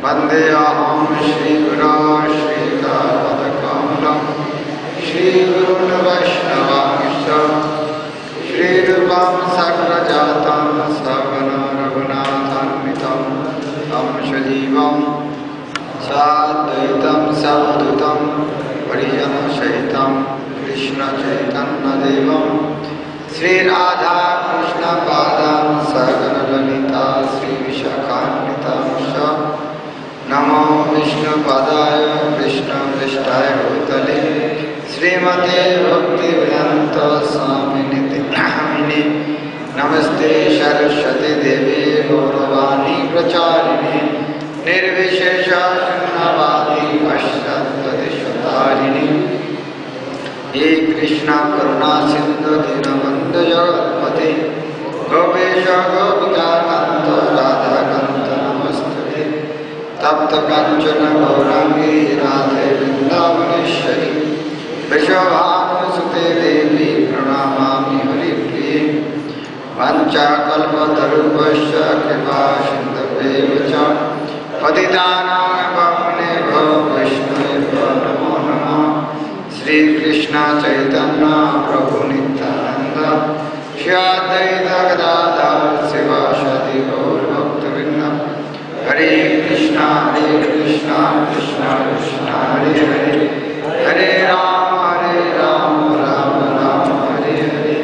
वंदे अहं श्रीगुरो श्री सावधूतं परिजनसहितं कृष्णचैतन्यदेवं श्रीराधा कृष्णपादां सगणललिता श्रीविशाखान्वितांश्च नमो विष्णुपदाय कृष्णपृष्ठाय भूतले श्रीमते भक्तिवेदान्त स्वामिनिति नामिने नमस्ते सरस्वती देवी गौरवाणी प्रचारिणे निर्विशेष शून्यवादी पश्चात्पदेशतारिणे हे कृष्ण करुणा सिंधु दीनबंधु जगत्पते गोपेश गोपिकाकांत राधाकांत नमस्ते तप्त कांचन गौरांगी राधे वृंदावनेश्वरी वृषभानुसुते देवी प्रणमामि हरिप्रिये वाञ्छाकल्पतरुभ्यश्च कृपा सिन्धुभ्येव च पतितानां पावनेभ्यो वैष्णवेभ्यो नमो नमः श्रीकृष्ण चैतन्य प्रभु नित्यानंद श्री अद्वैत गदाधर शिवासादि गौरभक्तवृंद हरे कृष्णा कृष्ण कृष्ण हरे हरे हरे राम राम राम हरे हरे।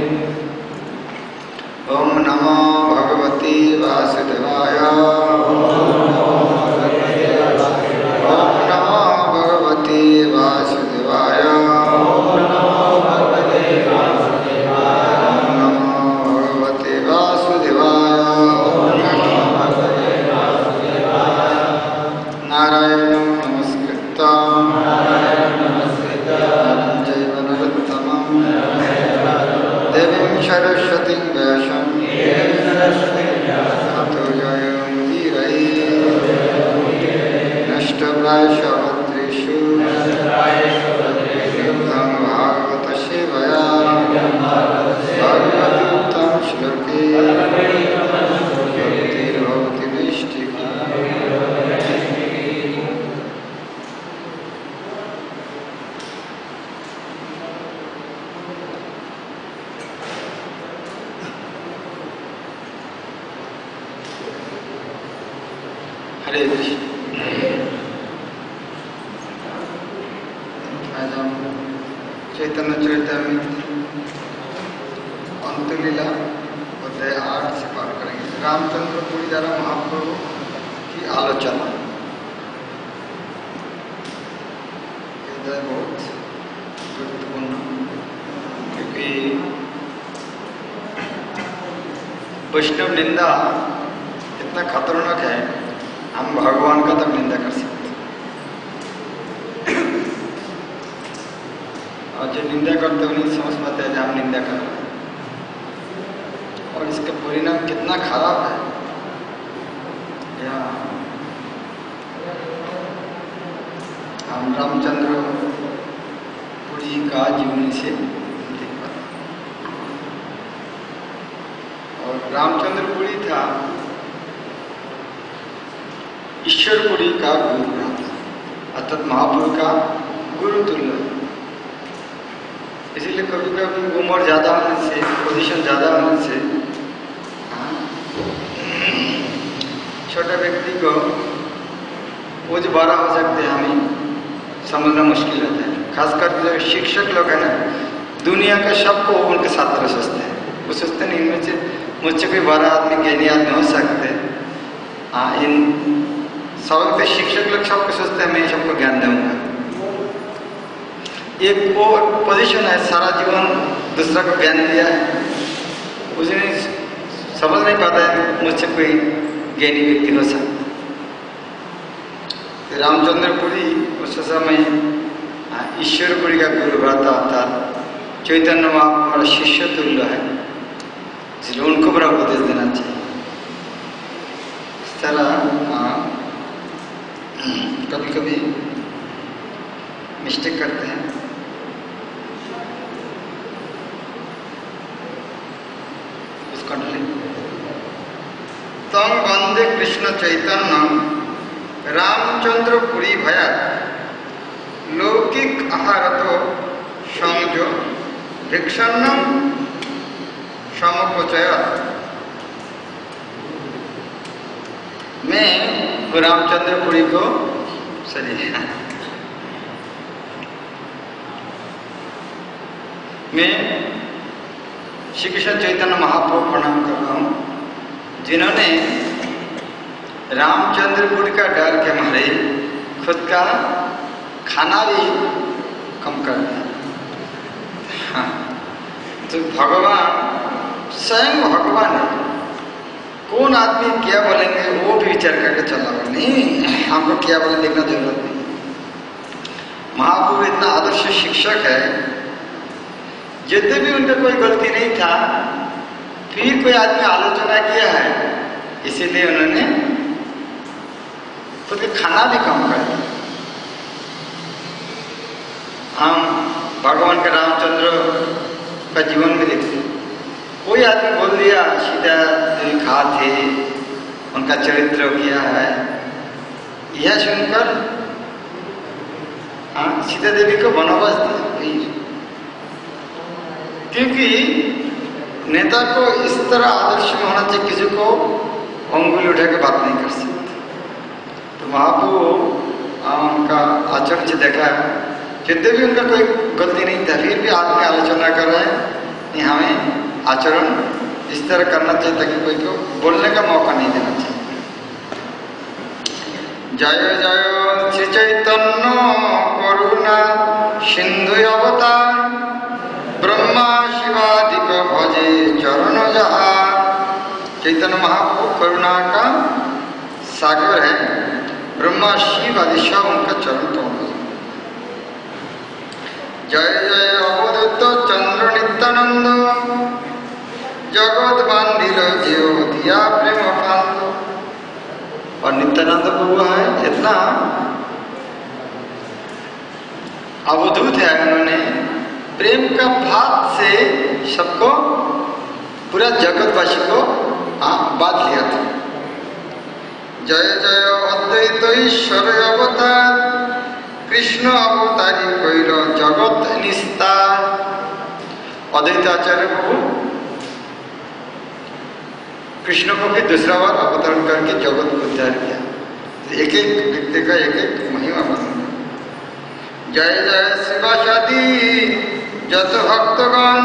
ओम नमो भगवते वासुदेवाय ओम नमो भगवते वासुदेवाय ओम नमो भगवते वासुदेवाय नारायणं नमस्कृत्य चैव नरोत्तमं देवीं सरस्वतीं व्यासं ततो जयमुदीरये नष्टप्रायशभद्रेषु नित्यं भागवतसेवया भगवद्गीतां श्लोके भक्तिर्भवति नैष्ठिकी। हरे कृष्ण। आज हम चैतन्य चरितामृत अंतलीला अध्याय 8 से पाठ करेंगे। रामचंद्र पुरी द्वारा महाप्रभु की आलोचना। बहुत गुरुत्वपूर्ण, क्योंकि वैष्णव निंदा इतना खतरनाक है, हम भगवान का तक निंदा कर सकते हैं। और जो निंदा करते हैं नहीं समझ पाते हैं हम निंदा कर रहे हैं, और इसका परिणाम कितना खराब है हम रामचंद्र पुरी का जीवनी से देख पाते। और रामचंद्र पुरी था ईश्वरपुरी का गुरु था, अर्थात महापुरुष का गुरु तुल्य। इसीलिए कभी कभी उम्र ज़्यादा होने से, पोजीशन ज़्यादा होने से छोटे व्यक्ति को बोझ बड़ा हो सकते हैं, हमें समझना मुश्किल होता है। खासकर जो शिक्षक लोग हैं ना, दुनिया के सबको उनके साथ तरह सोचते हैं। वो सोचते नहीं इनमें से मुझसे कोई बड़ा आदमी ज्ञानी आदमी हो सकते। इन सबके शिक्षक लोग सबको सोचते हैं मैं सबको ज्ञान दूंगा। एक वो पोजीशन है, सारा जीवन दूसरा को ज्ञान दिया है, उसने समझ नहीं पाता है मुझसे कोई ज्ञानी व्यक्ति हो सकता। रामचंद्र पुरी उस समय ईश्वरपुरी का गुरु भ्राता था। चैतन्य महाप्रभु शिष्य तुल्य है, इसलिए उनको बड़ा उपदेश देना चाहिए। इस तरह कभी कभी मिस्टेक करते हैं। उसको तम वंदे कृष्ण चैतन्य रामचंद्र पुरी भया लौकिक आहारतो संजो भिक्षन्नम समोपचय। मैं रामचंद्र पुरी को मैं श्री कृष्ण चैतन्य महाप्रभु प्रणाम कर रहा हूँ, जिन्होंने रामचंद्रपुर का डर के मारे खुद का खाना भी कम कर दिया। हाँ, तो भगवान स्वयं भगवान है। कौन आदमी क्या बोलेंगे वो भी विचार करके चलना होगा। नहीं, हमको क्या बोले देखना जरूरत नहीं। महाप्रभु इतना आदर्श शिक्षक है, यद्यपि उनका कोई गलती नहीं था, फिर कोई आदमी आलोचना किया है, इसीलिए उन्होंने खुद के खाना भी कम कर दिया। हम भगवान के रामचंद्र का जीवन में देखते, कोई आदमी बोल दिया सीधा देवी खा थे, उनका चरित्र क्या है, यह सुनकर सीता देवी को वनवास दिया। क्योंकि नेता को इस तरह आदर्श में होना चाहिए, किसी को अंगुली उठा के बात नहीं कर सकते। तो महाप्रभु उनका आचरण से देखा, जितने भी उनका कोई गलती नहीं था, फिर भी आदमी आलोचना कर रहे हैं। नहीं, हमें आचरण इस तरह करना चाहिए ताकि कोई को बोलने का मौका नहीं देना चाहिए। जय जय श्री चैतन्य करुणा सिंधु अवतार, ब्रह्मा शिवादिक भजे चरण जहार। चैतन्य महाप्रभु करुणा का सागर है, ब्रह्मा शिव आदि सब उनका चरण कमल। जय जय अवधूत चंद्र नित्यानंद, जगत बांधिल जीव दिया प्रेम कांत। और नित्यानंद प्रभु है, इतना अवधूत है, उन्होंने प्रेम का भाव से सबको, पूरा जगतवासी को बात लिया था। जय जय अद्वैत ईश्वर अवतार, कृष्ण अवतारी कैल जगत निस्तार। अद्वैत आचार्य प्रभु कृष्ण को भी दूसरा बार अवतरण करके जगत को उद्धार किया। एक एक व्यक्ति का एक एक महिमा बना। जय जय शिवाशादी जत भक्तगण,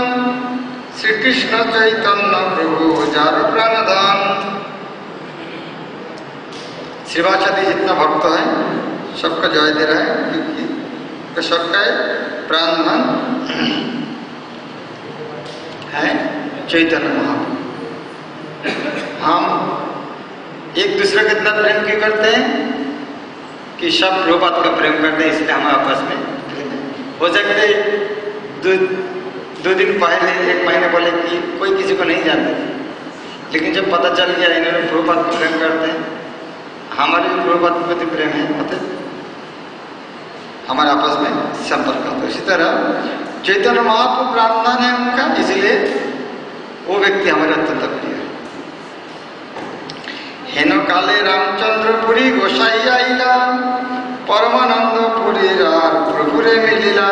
श्री कृष्ण चैतन्य प्रभु जार प्राणदान। शिवाशादी जितना भक्त है सबका जय दे रहा है, क्योंकि सबका प्राणधन है चैतन्य महाप्रभु। हम एक दूसरे के इतना प्रेम क्यों करते हैं कि सब प्रभुपाद का प्रेम करते हैं, इसलिए हम आपस में हो सकते दो दिन पहले, एक महीने पहले कि कोई किसी को नहीं जानते थे, लेकिन जब पता चल गया इन्होंने प्रभुपाद को प्रेम करते हैं, हमारे भी प्रभुपाद के प्रति प्रेम है, मतलब हमारे आपस में संपर्क होता है। इसी तरह चैतन्य महाप्रभु प्रार्थना है उनका, इसलिए वो व्यक्ति हमारे अत्यंत प्रिय है। हेन काले रामचंद्रपुरी गोसाई आईला, परमानंदपुरी रार प्रभुरे मिलिला।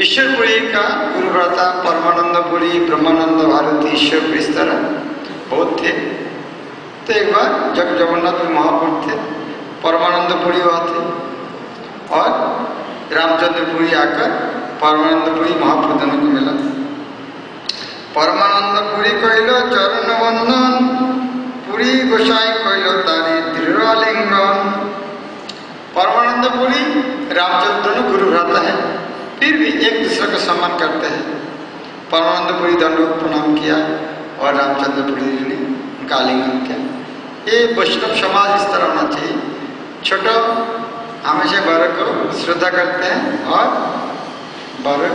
ईश्वरपुरी का गुरुव्रता परमानंदपुरी, ब्रह्मानंद भारती, ईश्वरपुरी इस तरह बहुत थे। तो एक बार जब जगन्नाथ महाप्रभु थे, परमानंदपुरी हुआ थे, और रामचंद्रपुरी आकर परमानंदपुरी महाप्रभु को मिला। परमानंदपुरी कहलो चरण बंधन, पुरी गोसाई कहलो तारी दृढ़ आलिंगन। परमानंदपुरी रामचंद्र गुरु भ्राता है, फिर भी एक दूसरे का सम्मान करते हैं। परमानंदपुरी दंडवत प्रणाम किया और रामचंद्रपुरी जी ने उनका आलिंगन किया। ये वैष्णव समाज इस तरह होना चाहिए, छोटा हमेशा बड़े को श्रद्धा करते हैं और बड़े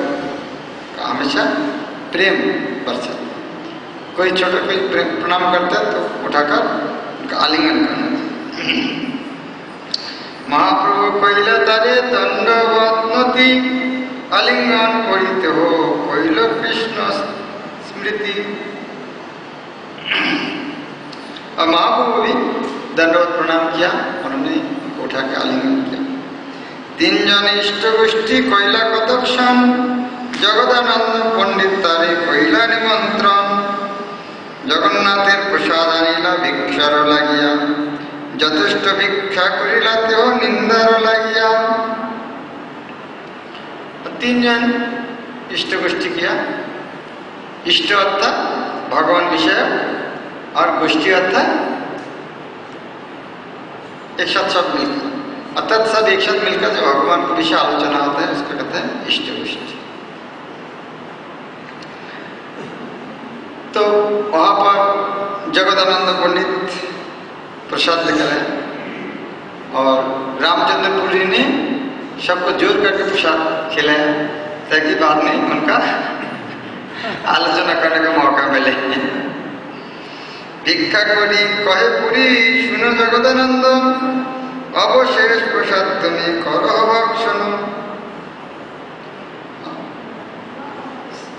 का हमेशा प्रेम बरसाते। कोई छोटा कोई प्रणाम करता है तो उठाकर उनका आलिंगन करना। महाप्रभु कहला तारे दंडवत नती, आलिंगन करिते हो कहल कृष्ण स्मृति। और महाप्रभु भी दंडवत प्रणाम किया, उन्होंने उठा के आलिंगन किया। तीन जन इष्ट गोष्ठी कहला कथक्षण, जगदानंद पंडित तारे कहला निमंत्रण। जगन्नाथेर प्रसाद आनिला भिक्षार लागिया, যথেষ্ট ভিক্ষা করিলাতেও নিন্দার লাগিয়া। तीन जन इष्ट गोष्ठी किया। इष्ट अर्थात भगवान विषय और गोष्ठी अर्थात एक साथ सब मिलकर, अर्थात सब एक साथ मिलकर जो भगवान को विषय आलोचना होता है उसको कहते हैं इष्ट गोष्ठी। तो वहां पर जगदानंद पंडित प्रसाद लेकर आए और रामचंद्र पुरी ने सबको जोर करके प्रसाद खिलाया ताकि बाद में उनका आलोचना करने का मौका मिले। भिक्षा करी कहे पुरी सुनो जगदानंद अवशेष प्रसाद तुम्हें करो भक्षण।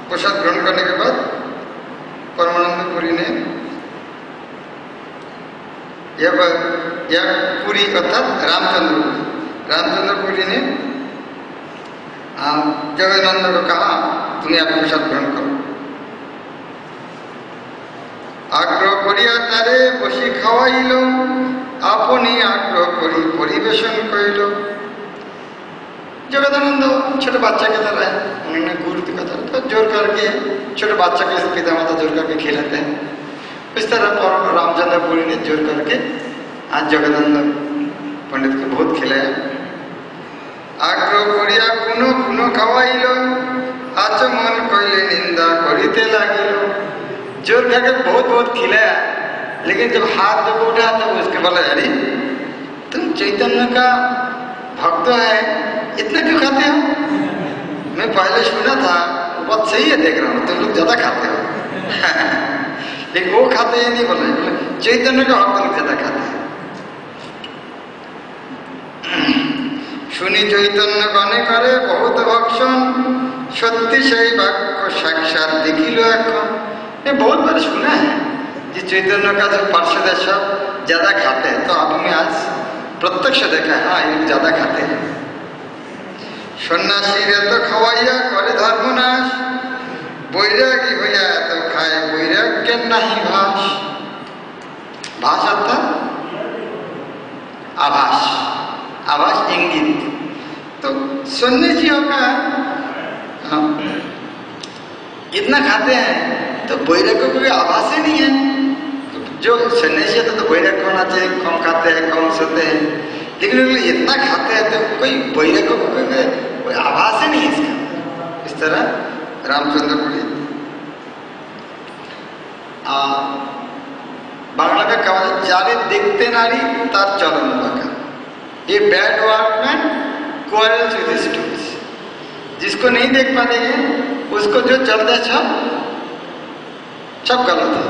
प्रसाद ग्रहण करने के बाद परमानंद पुरी ने यह पुरी अर्थात रामचंद्र पुरी ने जगदानंद को कहा तुम्हें आप प्रसाद ग्रहण करो। आग्रह करिया तारे बसी खावाइल अपनी आग्रह करी परिवेशन कइल। जगदानंद छोटे बच्चा की तरह है, उन्होंने गुरु की तरह तो जोर करके छोटे बच्चा के पिता माता जोर करके खिलाते हैं। इस तरह पर रामचंद्र पुरी ने जोर करके आज जगदानंद पंडित को बहुत खिलाया। आग्रह करिया पुनः पुनः खावाइल आचमन कइले निंदा करिते लागिल। जोर करके बहुत बहुत खिलाया, लेकिन जब हाथ जब उठा तो उसके बोला अरे तुम चैतन्य का भक्त है, इतना क्यों खाते हो? मैं पहले सुना था बहुत सही है, देख रहा हूँ तुम लोग ज्यादा खाते हो। लेकिन वो खाते हैं नहीं बोले, चैतन्य का भक्त लोग ज्यादा खाते हैं। শুনি চৈতন্য গণে করে বহুত ভক্ষণ সত্যি সেই বাক্য সাক্ষাৎ দেখিল এখন। ये बहुत बार सुना है कि चैतन्य का जो पार्षद है सब ज्यादा खाते हैं, तो आपने आज प्रत्यक्ष देखा है हाँ ये ज्यादा खाते हैं। सन्यासी तो खवाइया करे धर्मनाश बैरागी हইয়া এত খায় बैराग्य नहीं भाष। भाष अर्थात आभास, आभास इंगित। तो सन्यासियों का इतना खाते हैं तो बैराग्य को आभास ही नहीं है। जो सन्यासी है तो बैराग्य होना चाहिए, कम खाते हैं कम सोते हैं, लेकिन इतना खाते हैं तो कोई बैराग्य को कोई आभास ही नहीं है इसका। इस तरह रामचंद्र पुरी बांग्ला में कहा जारे देखते नारी तार चलन बाका। ये बैड वर्डमैन क्वारल्स विद स्टूडेंट्स, जिसको नहीं देख पाएंगे उसको जो चलता है सब गलत है।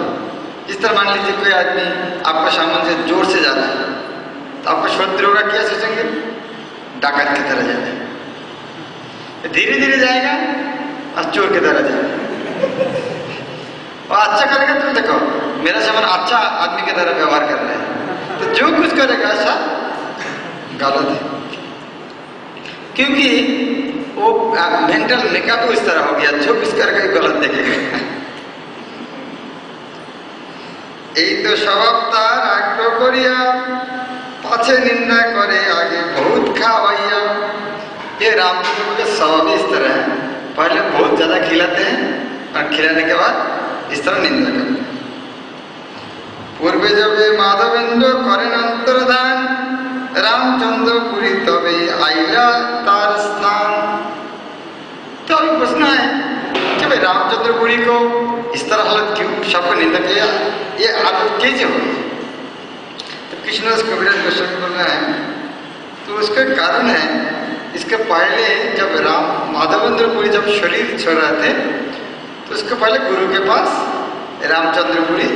इस तरह मान लीजिए कोई आदमी आपका सामान से जोर से जा रहा है तो आपको शत्रु का क्या सोचेंगे? डाकत की तरह जाना है। धीरे धीरे जाएगा और चोर की तरह जाएगा। और अच्छा करेगा तो देखो मेरा सामान अच्छा आदमी की तरह व्यवहार कर रहा है, तो जो कुछ करेगा ऐसा गलत है, क्योंकि वो मेंटल मेकअप इस तरह हो गया, जो कुछ करके गलत देखेगा। এই তো স্বভাব তার আগ্রহ করিয়া পাছে নিন্দা করে आगे बहुत खावाइया। ये रामचंद्र का स्वभाव इस तरह है, पहले बहुत ज्यादा खिलाते हैं और खिलाने के बाद इस तरह निंदा करते हैं। पूर्वे जब माधवेंद्र करें अंतर्धान रामचंद्र पुरी तबे आइला तार स्थान। तो अभी प्रश्न है कि भाई रामचंद्र पुरी को इस तरह हालत क्यों, सबको निंदा किया, ये आदत कैसे हो गई? तो कृष्णदास कविराज गोस्वामी बोल रहे हैं तो उसका कारण है, इसके पहले जब माधवेंद्र पुरी जब शरीर छोड़ रहे थे तो उसके पहले गुरु के पास रामचंद्र पुरी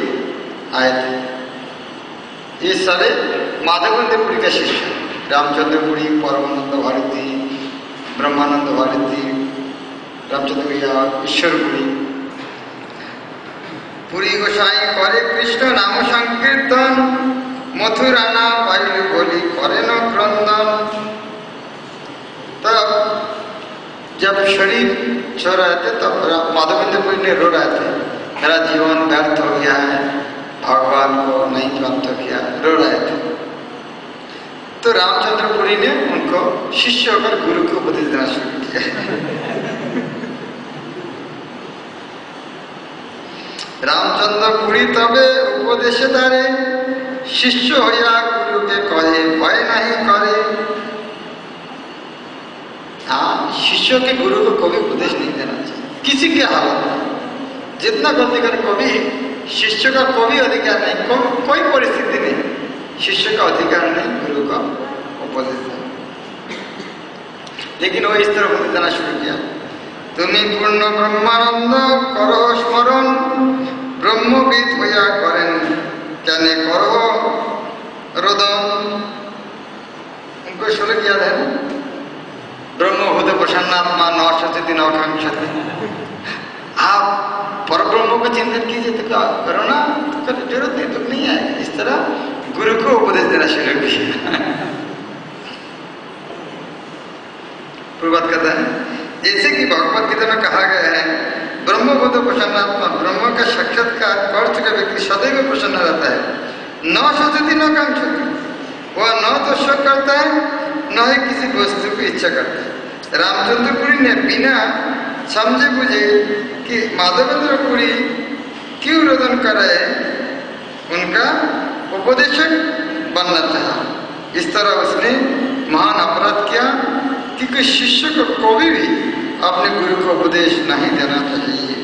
आए थे। ये सारे माधवेंद्र पुरी का शिष्य, रामचंद्र पुरी, परमानंद भारती, ब्रह्मानंद भारती, रामचंद्र भैया, ईश्वर पुरी। पुरी गोसाई करे कृष्ण नाम संकीर्तन मथुरा ना पाइल बोली करे न क्रंदन। तब जब शरीर छोड़ रहे थे तब माधवेंद्र पुरी ने रो रहे थे, मेरा जीवन व्यर्थ हो गया है, भगवान को नहीं प्राप्त किया, रो रहे थे। तो रामचंद्रपुरी ने उनको शिष्य होकर गुरु को उपदेश देना शुरू किया। रामचंद्रपुरी तबे उपदेश दारे शिष्य होया गुरु के कहे भय नहीं करे। हाँ, शिष्यों के गुरु को कभी उपदेश नहीं देना चाहिए किसी के हालत में। जितना गलती करे कभी शिष्य का कोई अधिकार नहीं, कोई परिस्थिति नहीं, शिष्य का अधिकार नहीं गुरु का उपदेश देना। लेकिन वो इस तरह उपदेश देना शुरू किया, तुम्हें पूर्ण ब्रह्मानंद करो स्मरण ब्रह्मविद होया करें कहने करो रोदन। उनको शुरू किया है ब्रह्म होते प्रसन्नात्मा न शोचति न कांक्षति। आप पर ब्रह्म को चिंतन कीजिए तो क्या करो ना, तो जरूरत नहीं, दुख नहीं आएगा। इस तरह गुरु को उपदेश देना शुरू किया। पूर्वत कहता है जैसे कि भगवत गीता में कहा गया है ब्रह्मबोध प्रसन्नात्मा, ब्रह्म का साक्षात्कार कर चुका व्यक्ति सदैव प्रसन्न रहता है, न सोचती न कांक्षती। वह न तो शोक करता है न ही किसी वस्तु की इच्छा करता है। रामचंद्रपुरी ने बिना समझे बुझे कि माधवेंद्रपुरी क्यों रोदन करे उनका उपदेशक बनना चाहा। इस तरह उसने महान अपराध किया कि शिष्य को कभी भी अपने गुरु को उपदेश नहीं देना चाहिए।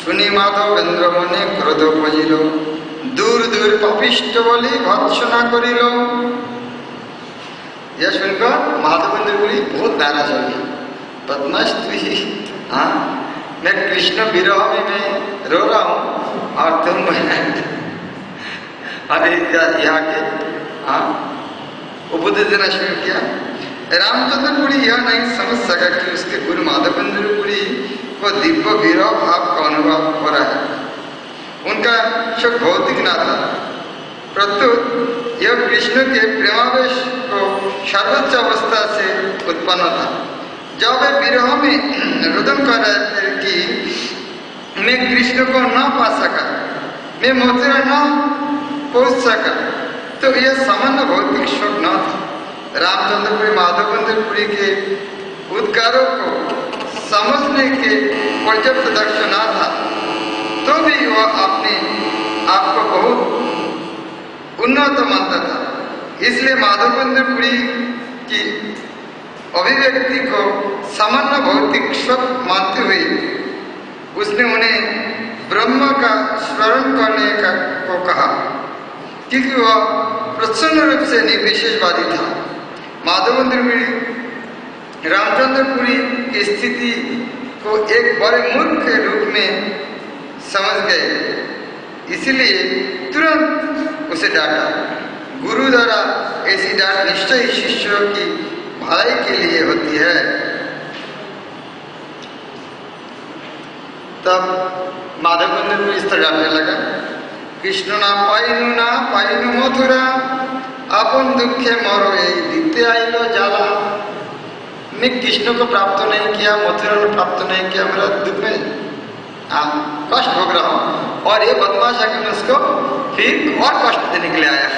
सुनी माधवेंद्र मने क्रोध पजिल दूर दूर पापिष्ट बोली भत्सना करिल। यह सुनकर माधवेंद्रपुरी बहुत नाराज हो गया। बदमाश तू ही, हाँ मैं कृष्ण विरह में मैं रो रहा हूँ और तुम अरे यहाँ के हाँ उपदेश देना शुरू किया। रामचंद्रपुरी यह नहीं समझ सका कि उसके गुरु माधवेंद्रपुरी को दिव्य विरह भाव का अनुभव हो रहा है। उनका शोक भौतिक ना था, प्रत्युत यह कृष्ण के प्रेमावेश को सर्वोच्च अवस्था से उत्पन्न था। जब वे विरह में रुदन कर रहे थे कि मैं कृष्ण को न पा सका, मैं मथुरा न पहुंच सका, तो यह सामान्य भौतिक शोक न था। रामचंद्रपुरी माधवेंद्रपुरी के उद्गारों को समझने के पर्याप्त दक्ष न था, तो भी वह अपने आप को बहुत उन्नत मानता था। इसलिए माधवेंद्रपुरी की अभिव्यक्ति को सामान्य भौतिक शोक मानते हुए उसने उन्हें ब्रह्म का स्मरण करने को कहा, क्योंकि वह प्रसन्न रूप से निर्विशेषवादी था। माधवेंद्रपुरी रामचंद्रपुरी की स्थिति को एक बड़े मूर्ख के रूप में समझ गए, इसलिए तुरंत उसे डांटा। गुरु द्वारा ऐसी डांट निश्चय शिष्यों की भलाई के लिए होती है। तब माधवेंद्रपुरी इस तरह डांटने लगा, कृष्ण ना पाइनु मथुरा अपन दुखे मरो यही दीते आइलो जाला। मैं कृष्ण को प्राप्त नहीं किया, मथुरा को प्राप्त नहीं किया, मेरा दुख में कष्ट भोग रहा हूँ, और ये बदमाश आकर उसको फिर और कष्ट देने के लिए आया।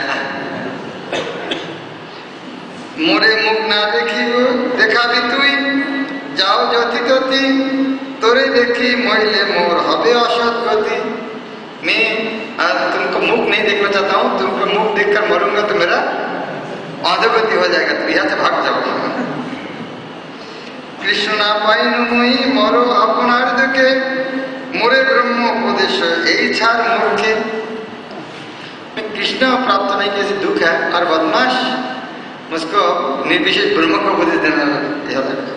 मोरे मुख ना देखी देखा भी तुई जाओ ज्योति ज्योति तोरे देखी मोहिले मोर हबे असत गति। मैं तुमको मुख नहीं देखना चाहता हूँ, तुमको मुख देखकर मरूंगा तो मेरा अधोगति हो जाएगा, तो यहाँ से भाग जाओ। कृष्ण ना पाइनु मुई मरो अपनार दुखे मोरे ब्रह्म उपदेश यही छार मूर्खे। मैं कृष्ण प्राप्त नहीं कैसे दुख है, और बदमाश मुझको निर्विशेष ब्रह्म को उपदेश देना लगा।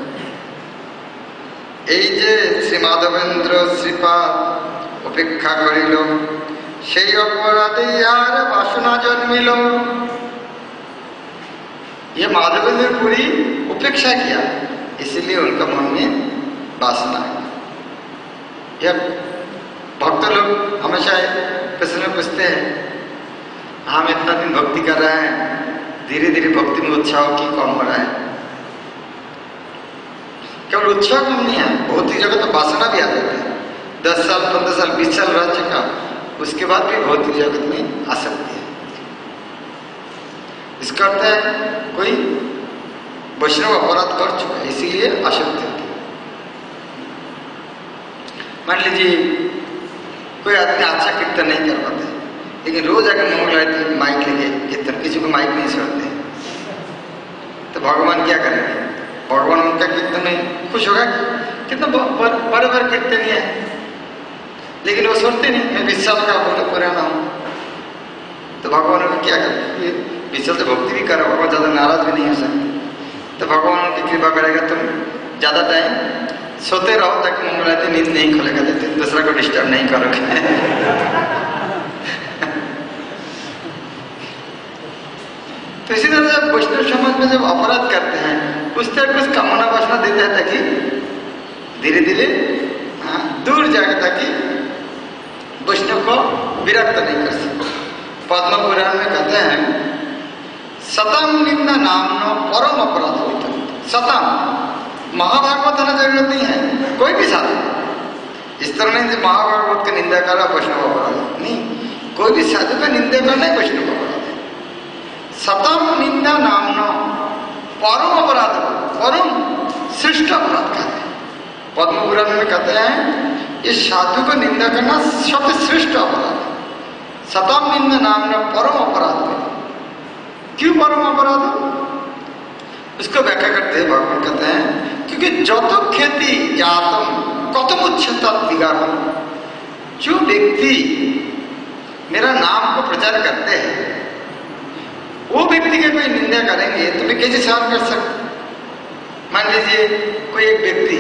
এই যে শ্রী মাধবেন্দ্র শ্রীপাদ অপেক্ষা করিল সেই অপরাধে ইহার বাসনা জন্মিল। ये माधवेंद्रपुरी उपेक्षा किया, इसलिए उनका मन में वासना है। यह भक्त लोग हमेशा प्रश्न पूछते हैं, हम इतना दिन भक्ति कर रहे हैं, धीरे धीरे भक्ति में उत्साह की कम हो रहा है। केवल उत्साह कम नहीं है, भौतिक जगत तो वासना भी आ जाती है। 10 साल 15 साल 20 साल रह चुका, उसके बाद भी भौतिक जगत में आ सकती है। इसका अर्थ है कोई वैष्णव अपराध कर चुका है, इसीलिए आसक्ति होती है। मान लीजिए कोई आदमी अच्छा कीर्तन नहीं कर पाते, लेकिन रोज आकर मंगल आरती माइक लेके कीर्तन, किसी को माइक नहीं छोड़ते, तो भगवान क्या करेंगे? भगवान उनका कीर्तन में खुश होगा? कितना बड़े बड़े कीर्तन है, लेकिन वो सुनते नहीं। मैं विशाल का बोले पुराना हूँ, तो भगवान उन्हें क्या करेंगे? विशाल से भक्ति भी करो, भगवान ज़्यादा नाराज भी नहीं हो सकते, तो भगवान उनकी कृपा करेगा। तुम ज़्यादा टाइम सोते रहो ताकि मंगल आरती नींद नहीं खुलेगा, तो दूसरा को डिस्टर्ब नहीं करोगे। तो इसी तरह जब वैष्णव समाज में जब अपराध करते हैं, उस तरह कुछ कामना वासना देते हैं ताकि धीरे धीरे दूर जाए, ताकि वैष्णव को विरक्त नहीं कर सके। पद्म पुराण में कहते हैं सतम निम्न नामनो परम अपराध होता है। सतम महाभागवत आना जरूरत नहीं है, कोई भी साधु इस तरह नहीं महाभागवत की निंदा करा वैष्णव अपराध नहीं, कोई भी साधु का निंदा करना है वैष्णव अपराध है। सतम निंदा नामनो परम अपराध, परम श्रेष्ठ अपराध कहते हैं। पद्म पुराण में कहते हैं इस साधु को निंदा करना सबसे श्रेष्ठ अपराध है। सतम निंदा नामनो परम अपराध। क्यों परम अपराध? उसको व्याख्या करते हैं, भगवान कहते हैं क्योंकि जत ख्याति जातम कतम उच्चता दिगार, जो व्यक्ति मेरा नाम को प्रचार करते हैं वो व्यक्ति के कोई निंदा करेंगे तो मैं कैसे सहन कर सकता? मान लीजिए कोई एक व्यक्ति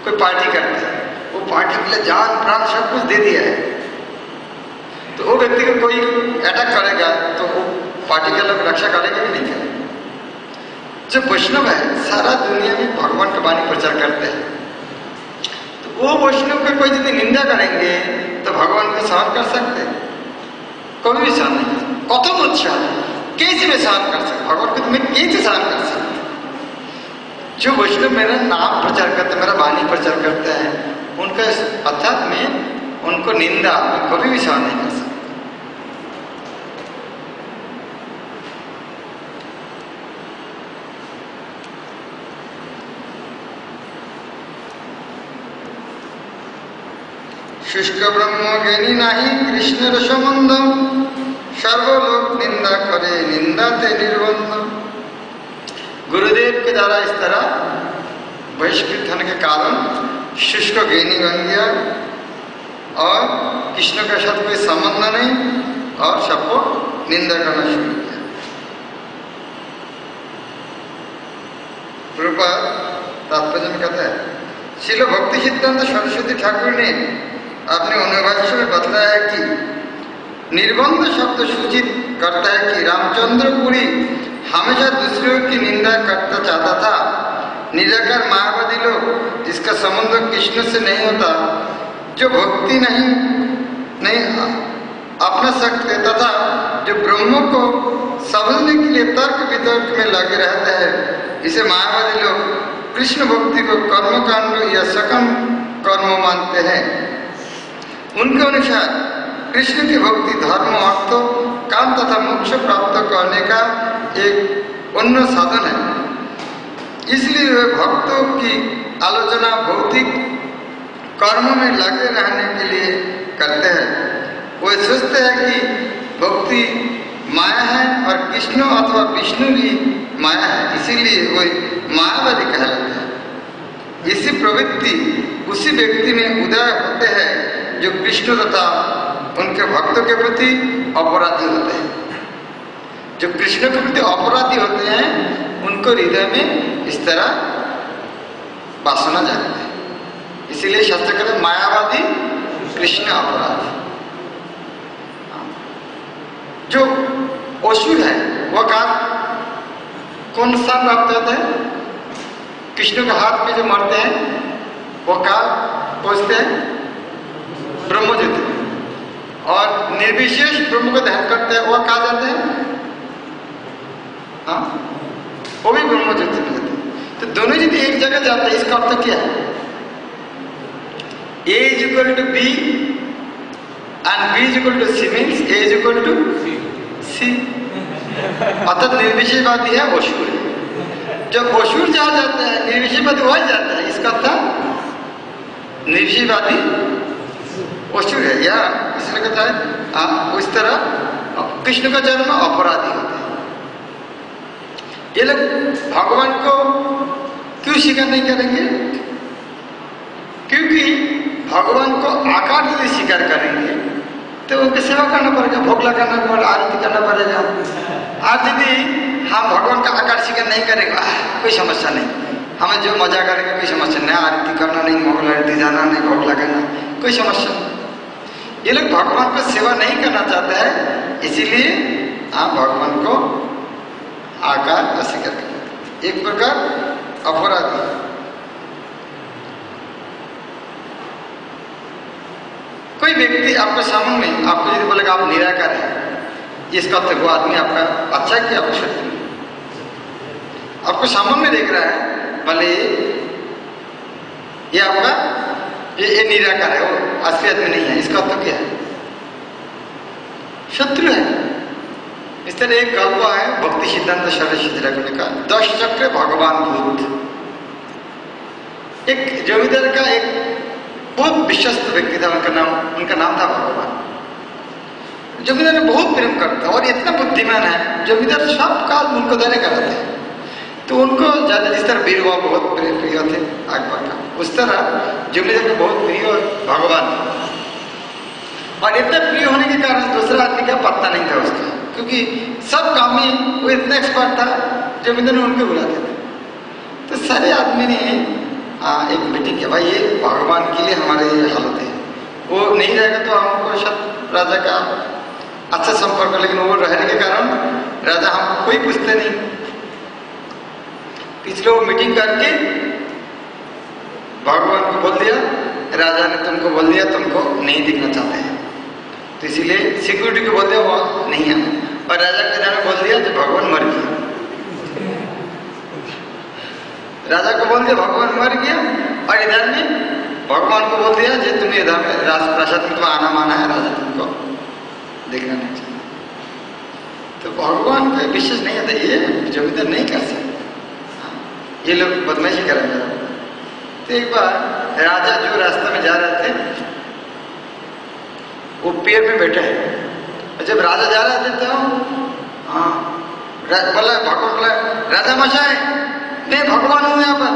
कोई पार्टी करता है, वो पार्टी के लिए जान प्राण सब कुछ दे दिया है, तो वो व्यक्ति को कोई अटैक करेगा तो वो पार्टी के लोग रक्षा करेंगे भी नहीं करेंगे। जो वैष्णव है सारा दुनिया में भगवान का वाणी प्रचार करते हैं, तो वो वैष्णव का कोई यदि निंदा करेंगे तो भगवान को सहन कर सकते? कभी भी सहन नहीं कर सकते। कथम उत्साह, कैसे में सहन कर सकते? भगवान को तुम्हें कैसे सहन कर सकते? जो वैष्णव मेरा नाम प्रचार करते, मेरा वाणी प्रचार करते हैं, उनका अर्थात में उनको निंदा मैं कभी भी सहन नहीं कर सकता। शुष्क ब्रह्म ज्ञानी नहीं कृष्ण रसमंद, सर्वलोक निंदा करे निंदा ते निर्बंध। गुरुदेव के द्वारा इस तरह बहिष्कृत होने के कारण शुष्क ज्ञानी बन गया और कृष्ण के साथ कोई संबंध नहीं और सबको निंदा करना शुरू किया। प्रभुपाद तात्पर्य में कहता है श्रील भक्ति सिद्धांत सरस्वती ठाकुर ने अपने अनुभाष्य में बताया कि निर्बंध शब्द सूचित करता है कि रामचंद्रपुरी हमेशा दूसरों की निंदा करता चाहता था। निराकार मायावादी लोग जिसका संबंध कृष्ण से नहीं होता, जो भक्ति नहीं अपना सकते तथा जो ब्रह्म को समझने के लिए तर्क वितर्क में लगे रहते हैं, इसे मायावादी लोग कृष्ण भक्ति को कर्मकांड या सकम कर्म मानते हैं। उनके अनुसार कृष्ण की भक्ति धर्म, अर्थ, काम तथा मोक्ष प्राप्त करने का एक अन्य साधन है। इसलिए वे भक्तों की आलोचना भौतिक कर्म में लगे रहने के लिए करते हैं। वे सोचते हैं कि भक्ति माया है और कृष्ण अथवा विष्णु भी माया है, इसीलिए वे मायावादी कहलाते हैं। इसी प्रवृत्ति उसी व्यक्ति में उदय होते हैं जो कृष्ण तथा उनके भक्तों के प्रति अपराधी होते हैं। जो कृष्ण के प्रति अपराधी होते हैं उनको हृदय में इस तरह वासना जाती है। इसीलिए शास्त्र कहते हैं मायावादी कृष्ण अपराधी। जो असुर है वह कौन स्थान प्राप्त होता है? कृष्ण के हाथ में जो मरते हैं वो कहाँ पहुंचते हैं? ब्रह्मज्योति में। और निर्विशेष ब्रह्म को ध्यान करते हैं वो कहाँ जाते हैं? हाँ, वो भी ब्रह्मज्योति में जाते हैं। तो दोनों यदि एक जगह जाते हैं, इसका अर्थ क्या है? A is equal to B and B is equal to C means A is equal to C. अर्थात निर्विशेषवादी है असुर। जब असुर जहाँ जाता है निर्विशेषवादी वही जाता है, इसका अर्थ निर्विशेषवादी असुर है। या इसलिए कहता है उस तरह कृष्ण का जन्म अपराधी होता है। ये लोग भगवान को क्यों स्वीकार नहीं करेंगे? क्योंकि भगवान को आकार यदि स्वीकार करेंगे तो उनकी सेवा करना पड़ेगा, भोग लगाना पड़ेगा, आरती करना पड़ेगा। आज यदि हम भगवान का आकार स्वीकार नहीं करेंगे कोई समस्या नहीं, हमें जो मजा करेगा कोई समस्या नहीं, आरती करना नहीं, मंगल आरती जाना नहीं, भोग लगाना कोई समस्या नहीं। ये लोग भगवान को सेवा नहीं करना चाहते हैं, इसीलिए आप भगवान को आकार अस्वीकार करते, एक प्रकार अपराधी। कोई व्यक्ति आपके सामने आपको यदि बोलेगा आप निराकार है, इसका अर्थ वो आदमी आपका अच्छा कि आपका शत्रु? आपको सामने देख रहा है, भले ये आपका ये निराकार है, वो असली आदमी नहीं है, इसका अर्थ क्या है? शत्रु है। इस तरह एक गल्प है भक्ति सिद्धांत सरस्वती ठाकुर का, 10 चक्र भगवान भूत। एक जमींदार का एक बहुत विश्वस्त व्यक्ति था, उनका नाम था भगवान। जमींदार बहुत प्रेम करता और इतना बुद्धिमान है, जमींदार सब काल उनको देने कराते हैं। तो उनको ज्यादा जिस तरह बीरबल बहुत प्रिय थे अकबर का, उस तरह जमींदार को बहुत प्रिय भगवान। और इतना प्रिय होने के कारण दूसरा आदमी का पत्ता नहीं था उसका, क्योंकि सब काम में वो इतना एक्सपर्ट था, जमींदार उनको बुलाते थे। तो सारे आदमी ने एक मीटिंग किया, भाई ये भगवान के लिए हमारे ये हालत है, वो नहीं रहेगा तो हमको सब राजा का अच्छा संपर्क, लेकिन वो रहने के कारण राजा हमको कोई पूछते नहीं। पिछले वो मीटिंग करके भगवान को बोल दिया, राजा ने तुमको बोल दिया तुमको नहीं दिखना चाहते हैं, तो इसीलिए सिक्योरिटी को बोल दिया वो नहीं है, और राजा के इधर में बोल दिया जो भगवान मर गया। राजा को बोल दिया भगवान मर गया, और इधर में भगवान को बोल दिया जो तुम्हें इधर में राजप्रासाद में तो आना माना है, राजा तुमको देखना नहीं चाहिए। तो भगवान को विश्वास नहीं आता, ये जमींदार नहीं कर सकते, ये लोग बदमाशी करेंगे। तो एक बार राजा जो रास्ते में जा रहे थे वो पेड़ में बैठे हैं, जब राजा जा रहे थे तो बोला भगवान बोला राजा मशाए मैं भगवान हूं यहाँ पर।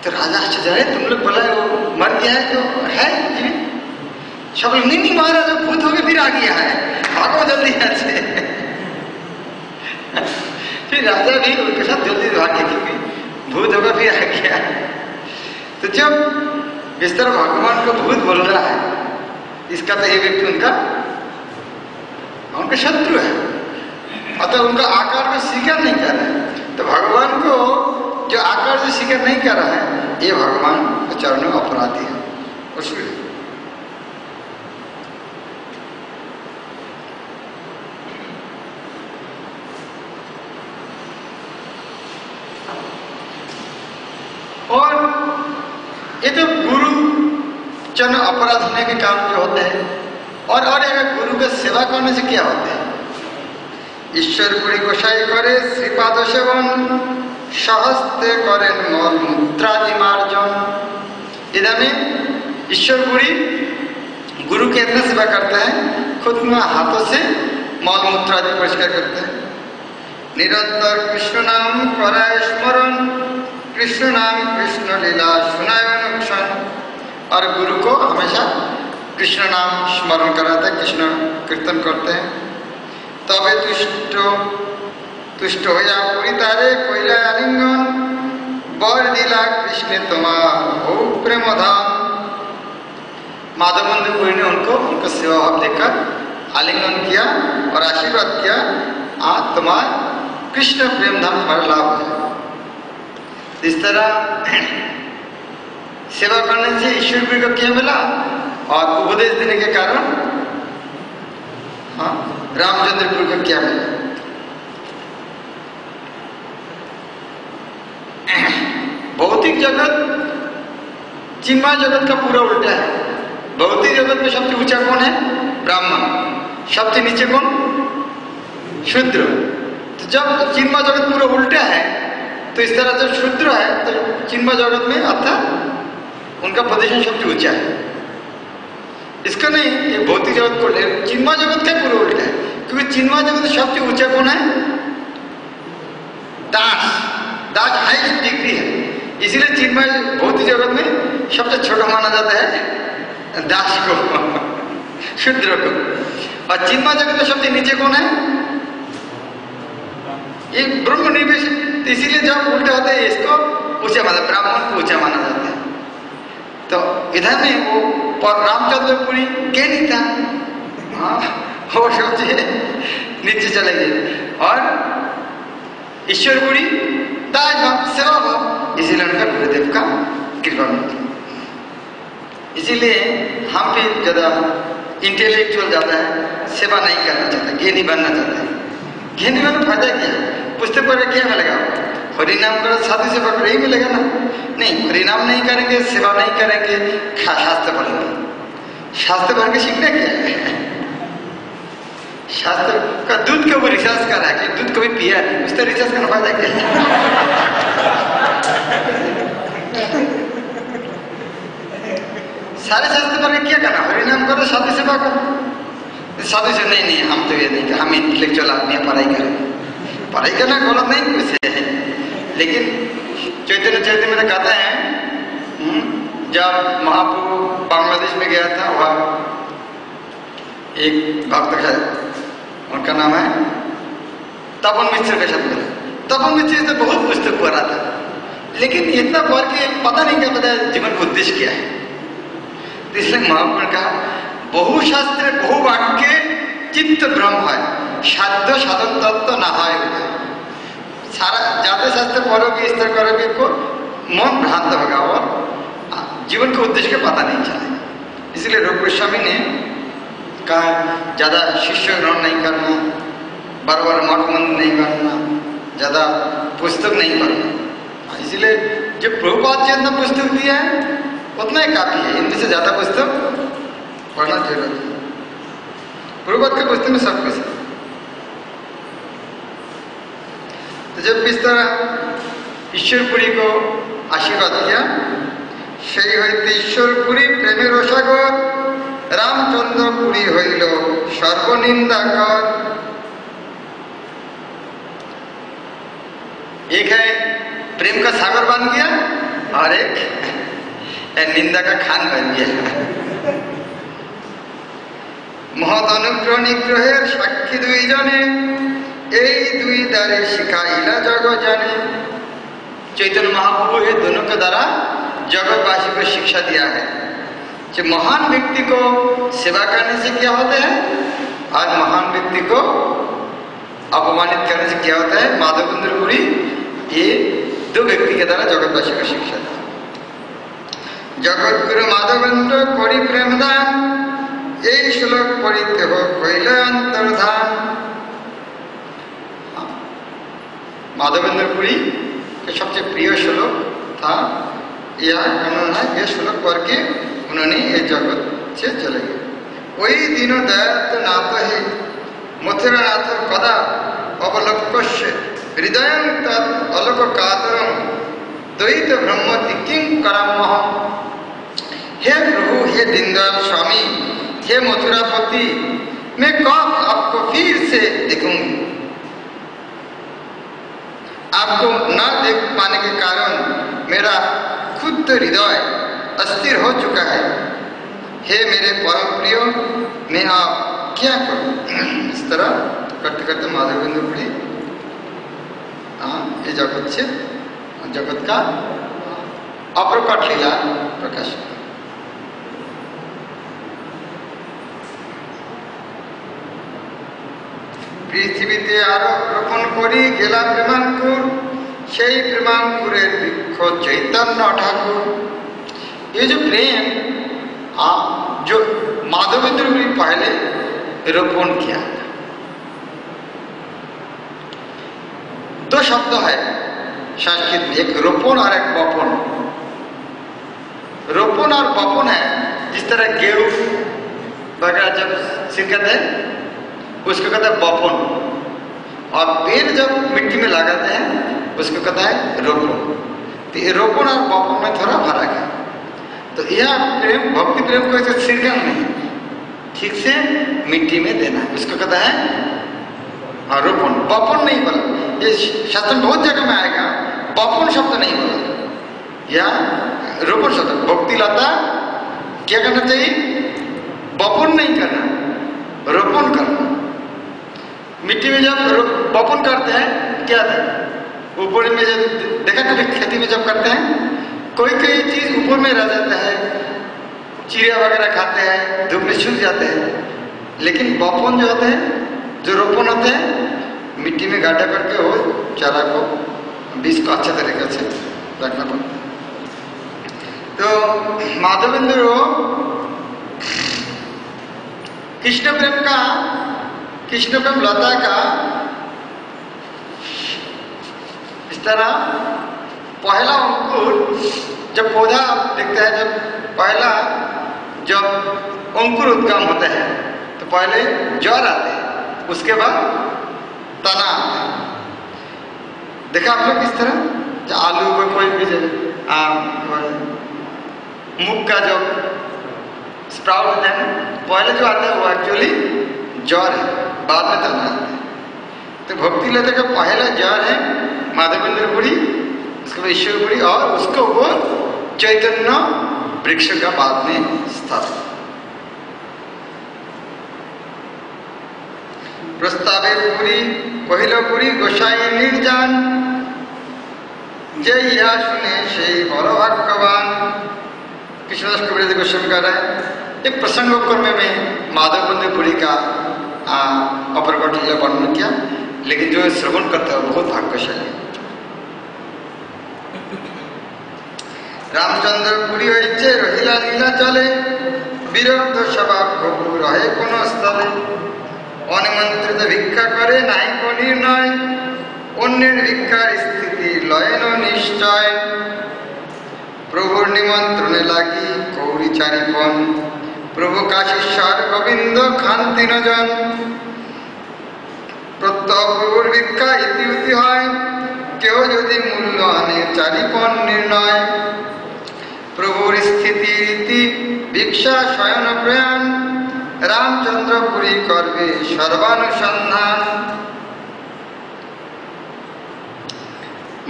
तो राजा आश्चर्य, तुम लोग बोला वो मर गया है तो है जीवित? सब लोग नहीं महाराज भूत हो गए फिर आ गया है, भागो जल्दी यहाँ से। फिर राजा भी उनके साथ जल्दी भागे, क्योंकि भूत होगा फिर आ गया। तो जब इस तरह भगवान को भूत बोल रहा है, इसका तो ये व्यक्ति उनका शत्रु है, अतः उनका आकार को स्वीकार नहीं कर रहा है। तो भगवान को जो आकार से स्वीकार नहीं कर रहा है, ये भगवान के चरणों में अपराधी है, उसमें और ये तो गुरु चरण अपराध होने के काम जो होते हैं, और अगर गुरु का सेवा करने से क्या होता है? ईश्वर पुरी गोसाई करे श्रीपाद सेवन, सहस्ते करें मल मूत्रादि मार्जन। इधर में ईश्वर पुरी गुरु के इतना सेवा करते हैं, खुद में हाथों से मल मूत्रादि परिष्कार करते हैं। निरंतर कृष्ण नाम कराय स्मरण, कृष्ण नाम कृष्ण लीला सुनाय अनुक्षण। और गुरु को हमेशा कृष्ण नाम स्मरण कराते हैं, कृष्ण कीर्तन करते हैं। तबे तुष्ट हो जा पूरी तारे कोयला आलिंगन, बर दिला कृष्ण तुम्हार हो प्रेम धाम। माधवबंधु पुरी ने उनको सेवा भाव देकर आलिंगन किया और आशीर्वाद किया, आज तुम्हारा कृष्ण प्रेम धाम तुम्हारा लाभ हो जाए। इस तरह सेवा करने से ईश्वर को क्या मिला, और उपदेश देने के कारण रामचंद्रपुर को क्या मिला? भौतिक जगत चिन्मय जगत का पूरा उल्टा है। भौतिक जगत में सबसे ऊंचा कौन है? ब्राह्मण। सबसे नीचे कौन? शूद्र। तो जब चिन्मय जगत पूरा उल्टा है तो इस तरह जब शूद्र है तो चिन्मय जगत में अर्थात उनका पोजीशन सबसे ऊंचा है। इसका नहीं ये भौतिक जगत को ले, चिन्मय जगत का पूरा उल्टा है, क्योंकि चिन्मय जगत सबसे ऊंचा कौन है? दास। दास हाईएस्ट डिग्री है, इसीलिए चिन्मय भौतिक जगत में सबसे छोटा माना जाता है दास को, शूद्र को। और चिन्मय जगत में सबसे नीचे कौन है? ये ब्रह्म निवेश। तो इसीलिए जब उल्टा होता है इसको ऊंचा माना, ब्राह्मण को ऊंचा माना जाता है। तो इधर में वो रामचंद्रपुरी ज्ञानी था, हाँ, और सबसे नीचे चले गए। और ईश्वरपुरी दास भाव, सेवा भाव, इसीलिए उनका गुरुदेव का कृपा मिलती। इसीलिए हम भी ज्यादा इंटेलेक्चुअल ज्यादा है, सेवा नहीं करना चाहता, ज्ञानी बनना चाहता है। ज्ञानी बनने फायदा क्या? पुस्तक पढ़ क्या मिलेगा? हरिनाम करो, साधु सेवा करो, यही मिलेगा ना? नहीं, हरिनाम नहीं करेंगे, सेवा नहीं करेंगे, शास्त्र पढ़ेंगे। शास्त्र पढ़ के सीखना क्या है? शास्त्र का दूध के ऊपर रिसर्च कर रहा है कि दूध कभी पिया नहीं, उस तरह रिसर्च करना फायदा क्या है? सारे शास्त्र पढ़ के क्या करना? हरिनाम करो, साधु सेवा करो। साधु से नहीं, हम तो ये नहीं, हम इंटेलेक्चुअल आदमी है, पढ़ाई करेंगे। पढ़ाई करना गलत नहीं कुछ है, लेकिन चैतन्य चैतन्य में कहते हैं जब महाप्रभु बांग्लादेश में गया था, वह एक भक्त है, उनका नाम है तपन मिश्र के साथ मिला। तपन मिश्र से बहुत पुस्तक पढ़ा था, लेकिन इतना पढ़ के पता नहीं क्या पता जीवन का उद्देश्य क्या है। तो इसलिए महाप्रभु ने कहा बहुशास्त्र बहुवाक्य चित्त ब्रह्म है, साध्य साधन तत्व ना है। सारा ज्यादा शास्त्र पढ़ोगे, इस तरह करोगे को मन भ्रांत होगा और जीवन के उद्देश्य का पता नहीं चलेगा। इसलिए रूप गोस्वामी ने कहा ज्यादा शिष्य ग्रहण नहीं करना, बार बार मठ मंदिर नहीं करना, ज्यादा पुस्तक नहीं पढ़ना। इसलिए जो प्रभुपाद जी ने पुस्तक दिया है उतना ही काफी है, इनमें से ज्यादा पुस्तक पढ़ना जरूरी है। प्रभुपाद के पुस्तक में सब कुछ है। तो जब इस तरह ईश्वरपुरी को आशीर्वाद किया, সেই হইতে ঈশ্বরপুরী প্রেমের রসাগর, रामचंद्रपुरी হইল सर्वनिंदाकर। एक है प्रेम का सागर बन गया और एक निंदा का खान बन गया। महत अनुग्रह निग्रहेर साक्षी दुई जने, এই দুই দ্বারে শিখাইলা জগৎ জানে। चैतन्य महाप्रभु ये दोनों के द्वारा जगतवासी को शिक्षा दिया है कि महान व्यक्ति को सेवा करने से क्या होता है और महान व्यक्ति को अपमानित करने से क्या होता है। माधवेंद्रपुरी ये दो व्यक्ति के द्वारा जगतवासी को शिक्षा दिया। जगत गुरु माधवेंद्र करी प्रेम दान, এই শ্লোক পড়িতে হোক হইলে अंतर्धान। माधवेंद्रपुरी के सबसे प्रिय श्लोक था यह, उन्होंने ये श्लोक पढ़ के उन्होंने ये जगत से चले गए। वही दिनों दयात नाथ है मथुरा नाथ कदा अवलोक्य हृदय तत् अलोक कातरम द्वैत ब्रह्म किं करामः। हे प्रभु, हे दीनदयाल स्वामी, हे मथुरापति, मैं कब आपको फिर से देखूंगी। आपको न देख पाने के कारण मेरा खुद हृदय अस्थिर हो चुका है। हे मेरे परम प्रिय, मैं आप क्या करूं। इस तरह करते करते माधवेंद्रपुरी ये जगत का अप्रकट लीला प्रकाश। পৃথিবীতে আরোপণ করি গেলা প্রেমাঙ্কুর, সেই প্রেমাঙ্কুরের বৃক্ষ चैतन्य ठाकुर। ये जो प्रेम जो माधवेंद्रपुरी पहले रोपण किया, दो शब्द है संस्कृत में, एक रोपण और एक बपन। रोपण और बपन है, जिस तरह गेहूं वगैरह जब छिड़कते हैं उसको कहते हैं बपन। और पेड़ जब मिट्टी में लगाते हैं उसको कहता है रोपण। तो ये रोपण और बपन में थोड़ा फर्क है। तो यह प्रेम, भक्ति प्रेम को ऐसे छिड़कना नहीं, ठीक से मिट्टी में देना है, उसको कहता है रोपण। बपन नहीं बोला, ये शास्त्र में बहुत जगह में आएगा, बपन शब्द नहीं बोला या रोपण शब्द। भक्ति लता क्या करना चाहिए? बपन नहीं करना, रोपण करना। मिट्टी में जब बपन करते हैं क्या था, ऊपर में जब देखा कभी खेती में जब करते हैं कोई कोई चीज ऊपर में रह जाता है, चिड़िया वगैरह खाते हैं, धूप में सूख जाते हैं। लेकिन बपन जो होते हैं, जो रोपण होते हैं, मिट्टी में गाढ़ा करके वो चारा को, बीज को अच्छे तरीके से रखना पड़ता है। तो माधवेंद्र कृष्ण प्रेम लता का इस तरह पहला अंकुर जब पौधा दिखता है, जब पहला जब अंकुर उद्गम होता है तो पहले जड़ आते हैं, उसके बाद तना आते हैं। देखा आप लोग किस तरह आलू में कोई भी मूंग का जो स्प्राउट होता है, पहले जो आता है वो एक्चुअली जड़ है, बाद में तना आता है। तो भक्ति लता का पहला जड़ है माधवेंद्र पुरी, उसके बाद ईश्वरपुरी, और उसको वो चैतन्य वृक्ष का बाद में स्थापित। प्रस्तावे पुरी पहिलो पुरी गोसाई निर्जान, जय या सुने से बड़ भाग्यवान। कृष्णदास कविराज गोस्वामी कर रहा है, एक प्रसंगोक्रम में माधवेंद्र पुरी का अप्रकट लीला वर्णन किया, लेकिन जो श्रवण करता है बहुत भाग्यशाली। रामचंद्र पुरी হইছে রহিলা লীলা চলে, বিরুদ্ধ স্বভাব প্রভু রহে কোন স্থলে। অনিমন্ত্রিত ভিক্ষা করে নাই কো নির্ণয়, অন্যের ভিক্ষার স্থিতি লয়েন নিশ্চয়। প্রভুর নিমন্ত্রণে লাগি কৌরি চারিপন, প্রভু কাশীশ্বর গোবিন্দ খান তিনজন। প্রত্যহ প্রভুর ভিক্ষা ইতিউতি হয়, কেউ যদি মূল্য আনে চারিপন নির্ণয়। প্রভুর স্থিতি রীতি ভিক্ষা শয়ন প্রয়াণ, রামচন্দ্রপুরী করবে সর্বানুসন্ধান।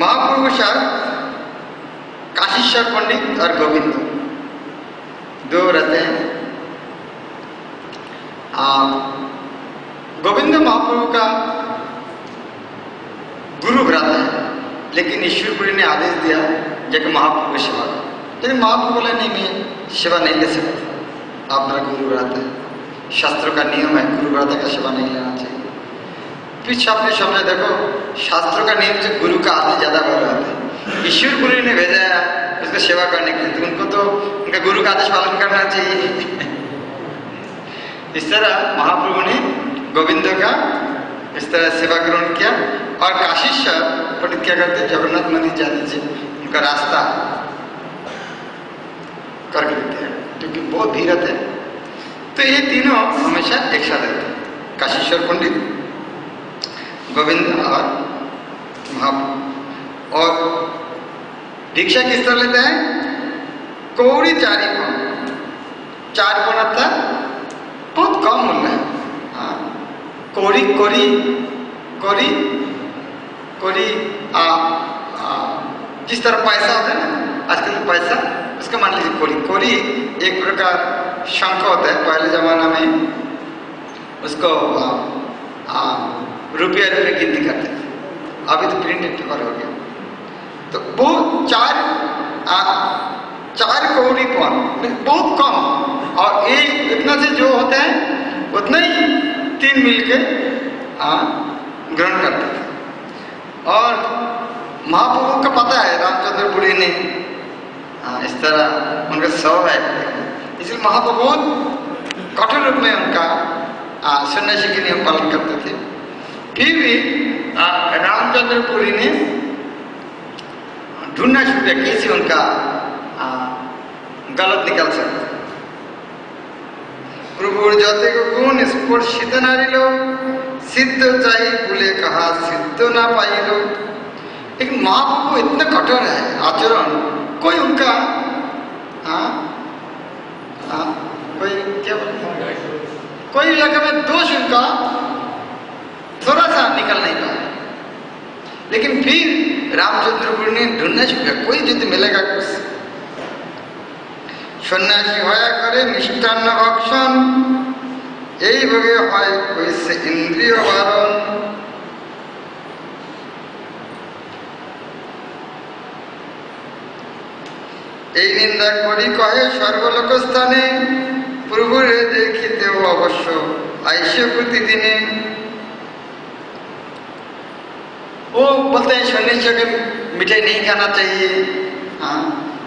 महाप्रभु साहब काशीश्वर पंडित और गोविंद दो रहते हैं। गोविंद महाप्रभु का गुरु भ्राता है, लेकिन ईश्वरपुरी ने आदेश दिया जबकि महाप्रभु की सेवा करो। लेकिन महाप्रभु बोला नहीं, मैं सेवा नहीं ले सकता, आप मेरा गुरु भ्राता है, शास्त्रों का नियम है गुरु भ्राता का सेवा नहीं लेना चाहिए। पीछे आपने समझा, देखो शास्त्रों का नियम से गुरु का आदेश ज्यादा बड़ा होता है। ईश्वरपुरी ने भेजा है उसको सेवा करने के लिए, तो उनको तो उनका गुरु का आदेश पालन करना चाहिए। इस तरह महाप्रभु ने गोविंद का इस तरह सेवा ग्रहण किया। और काशीश्वर पंडित क्या करते, जगन्नाथ मंदिर जाने से उनका रास्ता कर देते हैं, क्योंकि बहुत भीड़ रहते हैं। तो ये तीनों हमेशा एक साथ रहते हैं, काशीश्वर पंडित, गोविंद और महाप्रभु। और भिक्षा किस तरह लेते हैं? कौड़ी चारिपन, चारिपन अर्थात बहुत कम मूल्य है। कौड़ी कौड़ी कौड़ी कौड़ी जिस तरह पैसा होता है ना आजकल पैसा, उसका मान लीजिए कौड़ी। कौड़ी एक प्रकार शंख होता है, पहले जमाना में उसको रुपया गिनती करते थे, अभी तो प्रिंटेड पेपर हो गया। तो वो चार कौड़ी पौन बहुत कम, और एक इतना से जो होता है उतना ही तीन मिलके ग्रहण करते थे। और महाप्रभु का पता है रामचंद्रपुरी ने इस तरह उनका सौ है, इसलिए महाप्रभु बहुत कठोर रूप में उनका सन्यासी के नियम पालन करते थे। फिर भी रामचंद्रपुरी ने ढूंढना शुरू किया कैसे उनका गलत निकल सकता। प्रभुर जते गुण स्पर्शित नारिलो सिद्ध चाहिए बोले कहा सिद्ध ना पाइलो। लेकिन महाप्रभु इतना कठोर है आचरण, कोई उनका कोई क्या बोलते, कोई इलाके में दोष उनका थोड़ा सा निकल नहीं पाया। लेकिन फिर रामचंद्र प्रभु ने ढूंढना शुरू किया, कोई युद्ध मिलेगा कुछ। सन्यासी होया करे मिष्टान्न भक्षण, यही भगे হয় কইছে ইন্দ্রিয় বারণ। এই নিন্দা করি কহে সর্বলোক স্থানে, প্রভুরে দেখিতেও অবশ্য আইসে প্রতিদিনে। वो बोलते हैं सन्यासियों के मिठाई नहीं खाना चाहिए, हाँ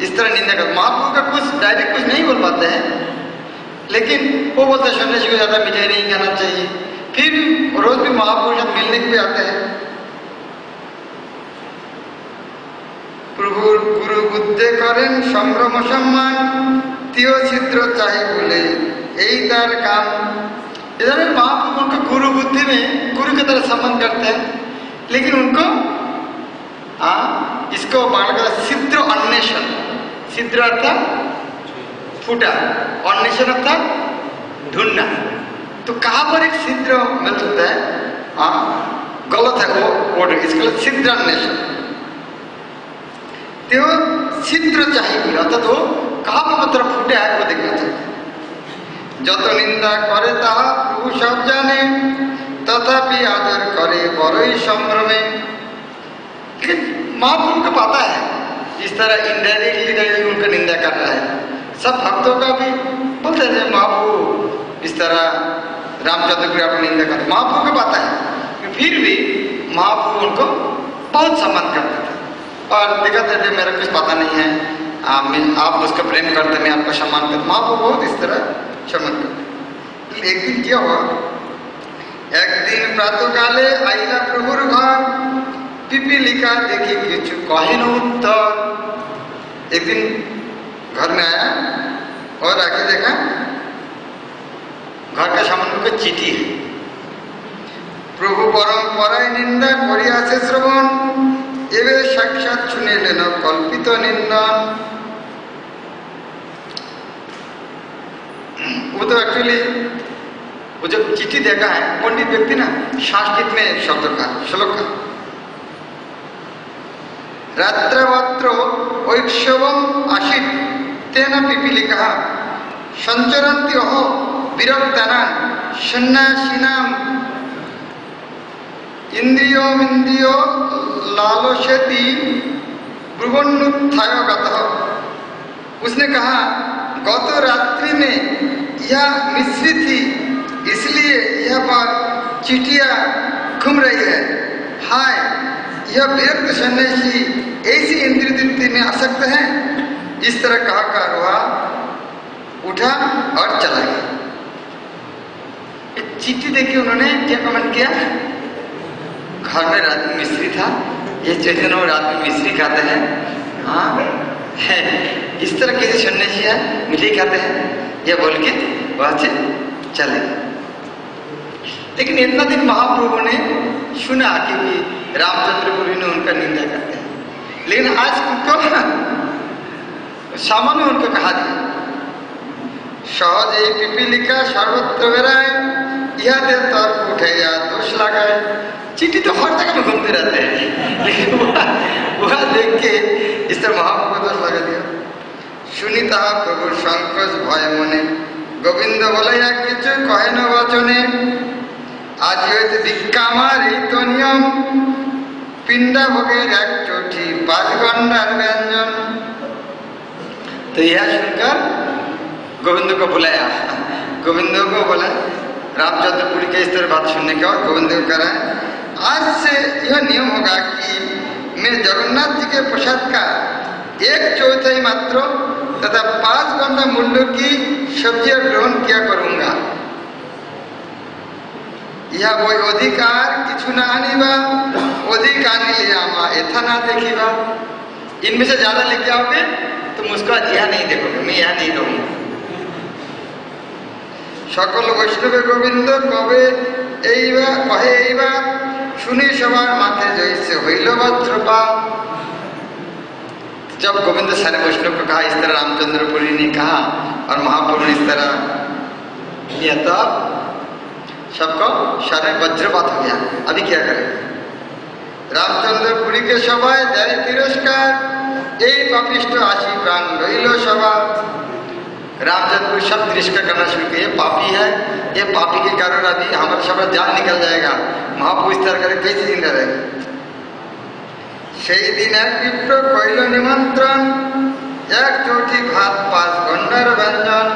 इस तरह निंदा कर। महाप्रभु का कुछ डायरेक्ट कुछ नहीं बोल पाते हैं, लेकिन वो बोलते हैं सन्यासी को ज़्यादा मिठाई नहीं खाना चाहिए। फिर रोज भी महाप्रभु से मिलने के भी आते हैं। प्रभु गुरु बुद्धे करें संभ्रम सम्मान, तियो छिद्र चाहे बोले यही तार काम। इधर महाप्रभु उनका गुरु बुद्धि में गुरु की तरह सम्मान करते हैं, लेकिन उनको इसको बाढ़ कर छिद्र अन्वेषण, छिद्र अर्थात फूटा, अन्वेषण अर्थात ढूंढना। तो कहाँ पर एक छिद्र मिल सकता है, गलत है वो वर्ड, इसके लिए छिद्र अन्वेषण। तो छिद्र चाहिए अर्थात वो कहाँ पर मतलब फूटे है वो देखना चाहिए। যত নিন্দা করে তাহা প্রভু সব জানে, तथापि आदर करे बड़ई संभ्रमे। महाप्रभु को पता है इस तरह इनडायरेक्टली उनका निंदा कर रहा है। सब भक्तों का भी बोलते थे महाप्रभु इस तरह रामचंद्र की अपनी निंदा कर, महाप्रभु को पता है। फिर भी महाप्रभु उनको बहुत सम्मान करते थे और दिखाते थे मेरा कुछ पता नहीं है, आप उसका प्रेम करते, मैं आपका सम्मान करता। महाप्रभु बहुत इस तरह सम्मान करते। एक दिन क्या हुआ, एक दिन प्रातःकाले आईला प्रभुर घर, पिपीलिका देखी किचु कहे न उत्तर। एक दिन घर में आया और आके देखा घर का सामने को चिट्ठी है। प्रभु परम्पराय निंदा करियाছে श्रवण, एवे साक्षात শুনিলেন कल्पित निंदन। वो तो एक्चुअली वो जब चिट्ठी देखा है पंडित व्यक्ति ना, संस्कृत में एक शब्द का श्लोक का रात्रवत्र ऐक्षवम आशित तेन पिपीलिका संचरन्ति अहो विरक्तानां सन्यासिनां इंद्रियोमिंद्रियो लालसेति भ्रुवन्नुत्थाय गतः। उसने कहा गत रात्रि में यह मिश्री थी, इसलिए यह पर चिटिया घूम रही है। हाय, यह विरक्त सन्यासी ऐसी इंद्रिय तृप्ति में आसक्त है। इस तरह कहकर वह उठा और चला गया। चिट्ठी देखी उन्होंने क्या कमेंट किया, घर में रात में मिश्री था, ये चेतन रात में मिश्री खाते हैं, हाँ इस तरह के सन्यासी है मिठाई खाते हैं, ये बोल के वहां से चले। लेकिन इतना दिन महाप्रभु ने सुना कि रामचंद्र प्रभु ने उनका निंदा करते हैं, लेकिन आज उनको सामान्य उनको कहा दिया सहज ही पिपीलिका सर्वत्र बेराए, यह दे तर्क उठे या दोष लगाए। चिट्ठी तो हर जगह में घूमते रहते हैं, लेकिन वह देख के इस तरह महाप्रभु को दोष लगा दिया। सुनीता प्रभु संकोच भय मने, गोविंद बोलया किछु कहे न वचने। आज হইতে ভিক্ষা আমার এই তো নিয়ম, पिंडा भोगेर एक चोटी 5 गंडार व्यंजन। तो यह सुनकर गोविंद को बुलाया, गोविंद को बोला रामचंद्रपुरी के इस तरह बात सुनने के बाद गोविंद को करा आज से यह नियम होगा कि मैं जगन्नाथ जी के प्रसाद का 1/4 मात्र तथा 5 गंडा मूल्य की सब्जियां ग्रहण किया करूंगा। यह कोई अधिकार किछु ना आनीबा, अधिक आनी ले आमा एथा ना देखीबा। इनमें से ज्यादा लेके आओगे तो मुझको आज यह नहीं देखोगे, मैं यह नहीं रहूंगा। সকল বৈষ্ণবে গোবিন্দ কবে এইবার কহে এইবার শুনি সবার মাথে জৈसे হইল বজ্রপাত। जब गोविंद सारे वैष्णव को कहा इस तरह रामचंद्रपुरी ने कहा और महाप्रभु ने इस तरह किया, तब सबको सारे वज्रपात हो गया। अभी क्या करें? रामचंद्रपुरी के सबाय देय तिरस्कार, এই পাপিষ্ট आशी प्राण रहिल सभा। रामचंद्रपुरी सब तिरस्कार करना शुरू किया, ये पापी है, ये पापी के कारण अभी हमारा सब जान निकल जाएगा। महाप्रभु इस तरह करे कैसे जिंदा रहेगा? সেই দিন এক বিপ্র কইল নিমন্ত্রণ, এক চৌঠি ভাত 5 গন্ডার ব্যঞ্জন।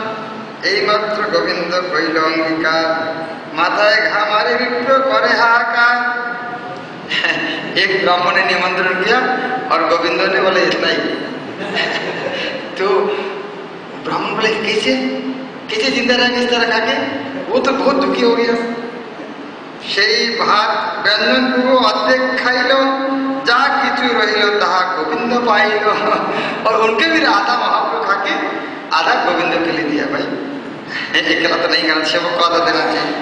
এইমাত্র গোবিন্দ কইল অঙ্গীকার, মাথায় ঘা মারি বিপ্র করে হাহাকার। एक ब्राह्मण ने निमंत्रण किया और गोविंद ने बोले इतना ही। तो ब्राह्मण बोले कैसे कैसे जिंदा रहेंगे इस तरह खाके? वो तो बहुत दुखी हो गया। সেই ভাত ব্যঞ্জন পুরো অর্ধেক খাইল, যা কিছু রহিল তাহা गोविंद पाइल। और उनके भी आधा महाप्रभु खाके आधा गोविंद के लिए दिया। भाई अकेला तो नहीं करना चाहिए, वो आधा देना चाहिए।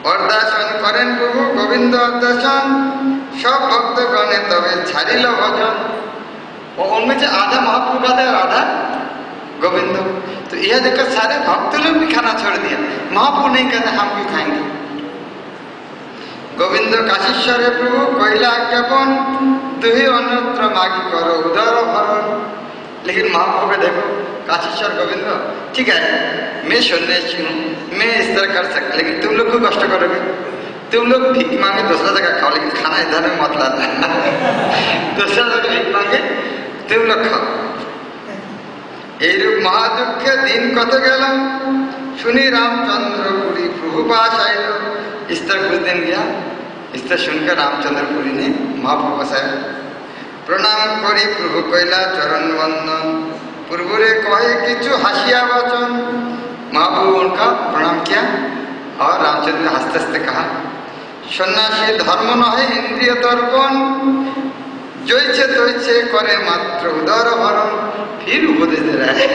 অর্দাসন করেন প্রভু গোবিন্দ অর্দাসন, सब भक्तगणे तबे छाड़िल भजन। और उनमें से आधा महाप्रभु का था और आधा गोविंद। तो यह देखकर सारे भक्त लोग भी खाना छोड़ दिया। महाप्रभु नहीं कहते हम भी खाएंगे। गोविंद काशीश्वर प्रभु कहिला ज्ञापन, तुही अन्यत्र मागी करो उदर भरण। लेकिन महाप्रभु को देखो काशीश्वर गोविंद, ठीक है मैं सन्यासी हूँ, मैं इस तरह कर सकता, लेकिन तुम लोग को कष्ट करोगे। तुम लोग भीख मांगे दूसरा जगह खाओ, लेकिन खाना इधर में मत लाना। दूसरा जगह भीख मांगे तुम लोग खाओ। এইরূপ মহাদুঃখে দিন কত গেল, শুনি रामचंद्रपुरी प्रभु पास आइल। इस तरह कुछ दिन गया, इस तरह सुनकर रामचंद्रपुरी ने महाप्रभु पास आया। प्रणाम करी प्रभु कइला चरण वंदन, पूर्वरे कहे किछु हासिया वचन। महाप्रभु उनका प्रणाम किया और रामचंद्र ने हंसते हंसते कहा, सन्यासी धर्म नहे इंद्रिय तर्पण, जैसे तैसे करे मात्र उदर भरण। फिर उपदेश दे रहा है।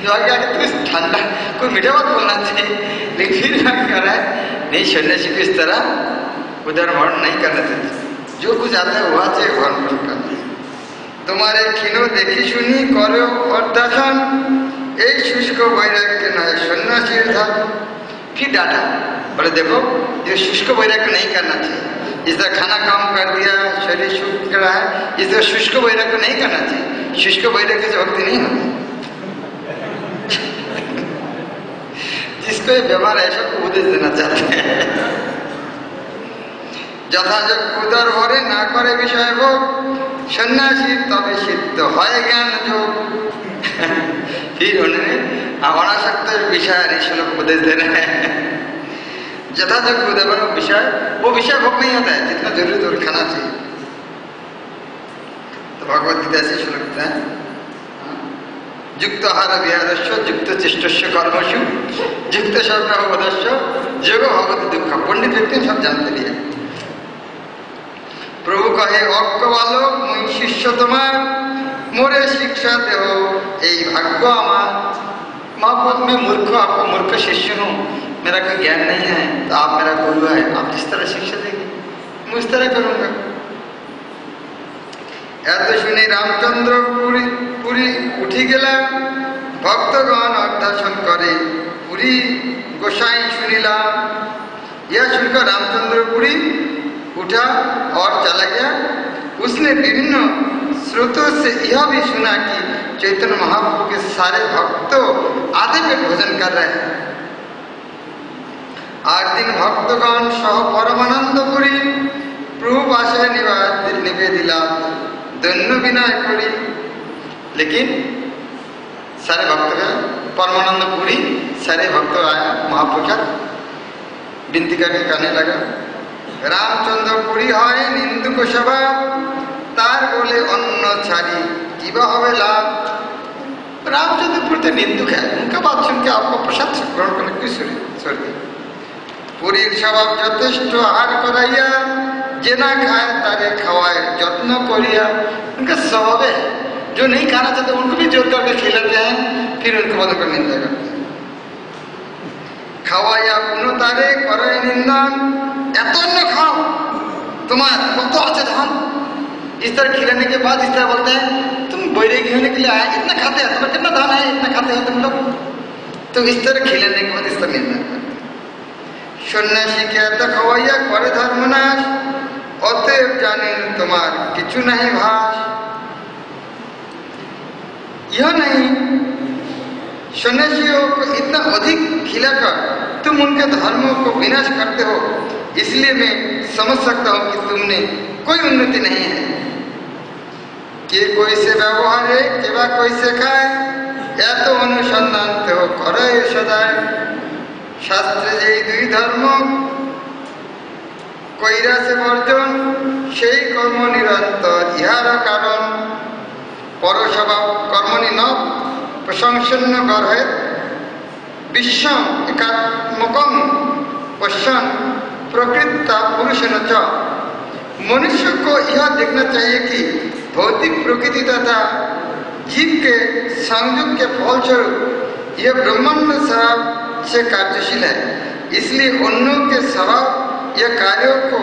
जो आगे आगे तो ठंडा कोई मीठा बात बोलना चाहिए, लेकिन फिर क्या कर रहा है? नहीं, सन्यासी को इस तरह उदर भरण नहीं करना चाहिए। जो कुछ आता है वह चाहिए भरण करना। तुम्हारे क्षीणो देखी सुनी करो অর্দাসন, এই शुष्क वैराग्य नहे सन्यासी धर्म। फिर डांटा, बोले देखो ये शुष्क वैराग्य नहीं करना चाहिए। इस तरह खाना कम कर दिया, शरीर शुष्क कर रहा है, इस तरह शुष्क वैराग्य नहीं करना चाहिए। शुष्क वैराग्य से भक्ति नहीं होती। जिसको ये व्यवहार ऐसा को उपदेश देना चाहते हैं। যথাযোগ উদর ভরে না করে বিষয় ভোগ, সন্ন্যাসী তবে সিদ্ধ হয় জ্ঞান যোগ। फिर उन्होंने अनासक्त विषय श्लोक उपदेश दे रहे हैं। यथायोग उदर विषय, वो विषय भोग नहीं होता है, जितना जरूरी तो खाना चाहिए। तो भगवत गीता से श्लोक है, युक्त आहार विहारस्य युक्त चेष्टस्य कर्मसु युक्त सर्वोदस्य योग भगवत दुख। पंडित व्यक्ति सब जानते लिए। प्रभु कहे অজ্ঞ বালক মুই শিষ্য তোমার, मोरे शिक्षा देव यही भाग्य आमार। महाप्रभु मैं मूर्ख, आपको मूर्ख शिष्य हूँ, मेरा कोई ज्ञान नहीं है, तो आप मेरा गुरु है, आप जिस तरह शिक्षा देंगे मैं उस तरह करूँगा। এত শুনে রামচন্দ্রপুরী পুরী উঠি গেলা, भक्तगण अध्यासन करे पुरी गोसाई सुनीला। यह सुनकर रामचंद्रपुरी उठा और चला गया। उसने विभिन्न स्रोतों से यह भी सुना कि चैतन्य महाप्रभु के सारे भक्त आधे पेट भोजन कर रहे हैं। 8 दिन भक्तगण सह परमानंदपुरी प्रभु पाशे निवेदिला दन्य विनय करी। लेकिन सारे भक्तगण परमानंदपुरी सारे भक्त आया, महाप्रभु का विनती करके कहने लगा, रामचंद्रपुरी है निंदुक सभा, तार बोले अन्न छाड़ी जीवा हवे लाभ। रामचंद्रपुरी तो निंदुक है, उनका बात सुन के आपको प्रसाद ग्रहण करने की छोड़ दी। पुरी स्वभाव यथेष्ट आहार कराइया, जेना खाए तारे खवाए जत्न करिया। उनका स्वभाव है जो नहीं खाना चाहते उनको भी जोत करके खिलाते हैं, फिर उनको बदल कर निंदा करते हैं। खावाया पुनो तारे करे निंदा, एतो न खाओ तुम्हार कत अच्छे धान, इस तरह खिलाने के बाद इस तरह बोलते हैं तुम बैरागी होने के लिए आए, इतना खाते हैं, तुम्हारा कितना धान है, इतना खाते हो तुम लोग। तो इस तरह खिलाने के बाद इस तरह निंदा करते। सन्यासी के एत खावाइया करे धर्मनाश, अतएव जाने तुम्हार किचु नहीं भाष। यह नहीं, सन्यासियों को इतना अधिक खिलाकर तुम उनके धर्मों को विनाश करते हो, इसलिए मैं समझ सकता हूं कि तुमने कोई उन्नति नहीं है। के कोई से व्यवहार है केवा कोई से खाए, या तो अनुसंधान हो करे सदाय। शास्त्रे जे दुई धर्म কইরা সে বর্জন, সেই কর্ম নিরন্তর ইহার কারণ। পরস্বভাব কর্মণি ন প্রশংসন্য গর্হে, विश्वम एकात्मकम पश्चन प्रकृता पुरुषन च। मनुष्य को यह देखना चाहिए कि भौतिक प्रकृति तथा जीव के संयोग के फलस्वरूप यह ब्रह्मांड स्वभाव से कार्यशील है, इसलिए अन्यों के स्वभाव यह कार्यों को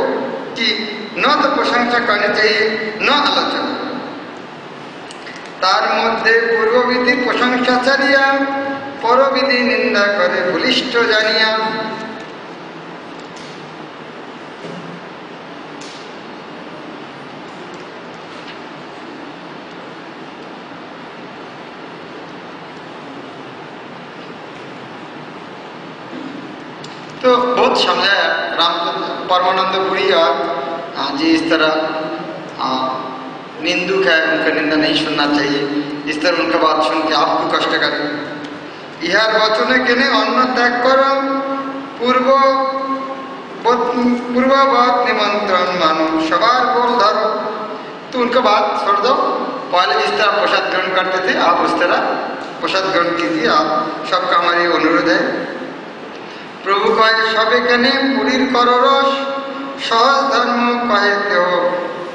की न तो प्रशंसा करनी चाहिए न आलोचना। तार मध्य पूर्वविधि प्रशंसा चारिया, परविधि निंदा करे बलिष्ठ जानिया। तो बहुत समझाया रामचंद्र परमानंदपुरी और जी इस तरह निंदुक है, उनका निंदा नहीं सुनना चाहिए, इस तरह उनका बात सुन के आपको कष्ट करे। इहार वचने केने अन्न त्याग करो, पूर्ववत निमंत्रण मानो, सवार बोल धरो। तो उनका बात छोड़ दो, पहले जिस तरह प्रसाद ग्रहण करते थे आप उस तरह प्रसाद ग्रहण कीजिए। आप सबका हमारी अनुरोध है। प्रभु कहे सबे केने पुरीर करो रस, सहज धर्म कहते हो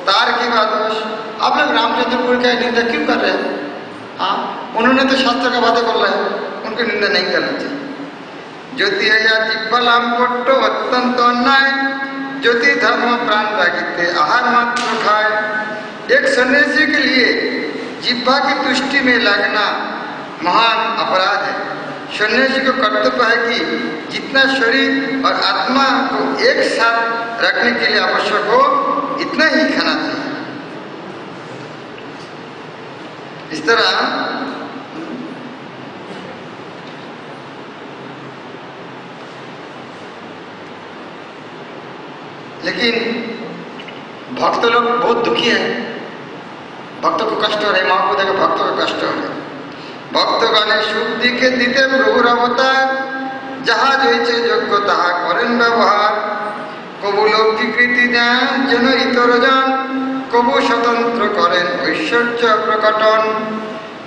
तार की बादोष। आप लोग रामचंद्रपुर का निंदा क्यों कर रहे हैं? हाँ, उन्होंने तो शास्त्र का बातें कर रहे हैं, उनकी निंदा नहीं करनी चाहिए। ज्योति है या जिब्बलाम पट्टो अत्यंत अन्याय, ज्योति धर्म प्राण रागिते आहार मात्र खाए। एक सन्यासी के लिए जिब्बा की तुष्टि में लगना महान अपराध है। सन्यासी को कर्तव्य है कि जितना शरीर और आत्मा को एक साथ रखने के लिए आवश्यक हो इतना ही खाना चाहिए। इस तरह लेकिन भक्त लोग बहुत दुखी है, भक्तों को कष्ट हो रहे, महाप्रभु देखो भक्तों को कष्ट हो रहे। भक्तगणे सुख दिखे दिते प्रभुर अवतार, जहाँ जैसे योग्य ताहा करें व्यवहार। कबू लौकिकृति दें जेन इतरजन, कबू स्वतंत्र करें ऐश्वर्य प्रकटन।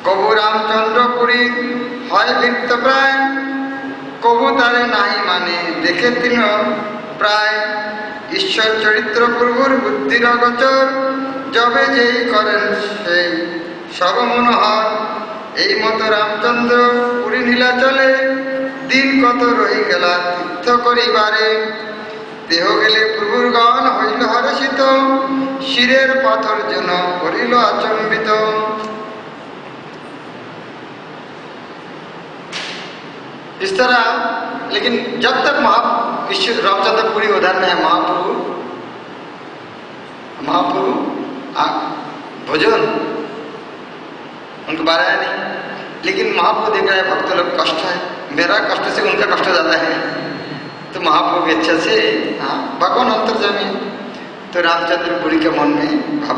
कबू रामचंद्रपुरी হয় লিপ্ত প্রায়, কবু তারে নাহি মানে দেখে তিন প্রায়। ঈশ্বর চরিত্র প্রভুর বুদ্ধির অগোচর, যবে যেই করেন সেই সব মনোহর। এই মতো রামচন্দ্র পুরী নীলাচলে, দিন কত রই গেলা তীর্থ করিবারে। দেহ গেলে প্রভুর গান হইল হরষিত, শিরের পাথর যেন করিল আচম্বিত। इस तरह लेकिन जब तक रामचंद्रपुरी उधर में है, महाप्रभु भोजन उनको बारा है नहीं। लेकिन महाप्रभु देख रहा है भक्त लोग कष्ट है, मेरा कष्ट से उनका कष्ट ज्यादा है, तो महाप्रभु की इच्छा से भगवान अंतर्जामी। तो रामचंद्रपुरी के मन में भाव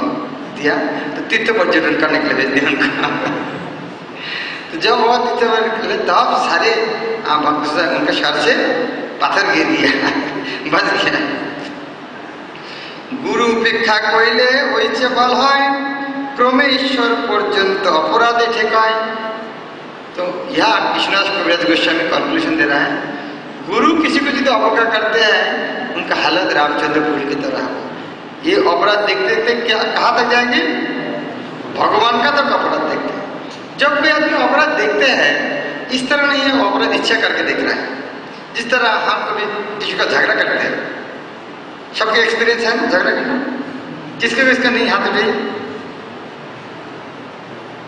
दिया, तो तीर्थ पर्यटन करने के लिए भेज दिया उनका। तो जब वो तीर्थ पर्यटन तब सारे भक्त उनका सर से पाथर गिर गया, बच गया। गुरु उपेक्षा कइले ओइचे बल है, क्रमे ईश्वर पर्यंत अपराधे ठेकाय। तो यह कृष्णदास कविराज गोस्वामी कंक्लूजन दे रहा है, गुरु किसी को यदि अवज्ञा करते हैं उनका हालत रामचंद्रपुरी की तरह। ये अपराध देखते देखते क्या कहाँ तक जाएंगे? भगवान का तो अपराध देखते हैं। जब कोई आदमी अपराध देखते हैं, इस तरह नहीं है वो अपराध इच्छा करके देख रहा है। जिस तरह हम कभी किसी का झगड़ा करते हैं, सबके एक्सपीरियंस है ना झगड़ा करना, किसके भी इसका नहीं हाथ उठाइए,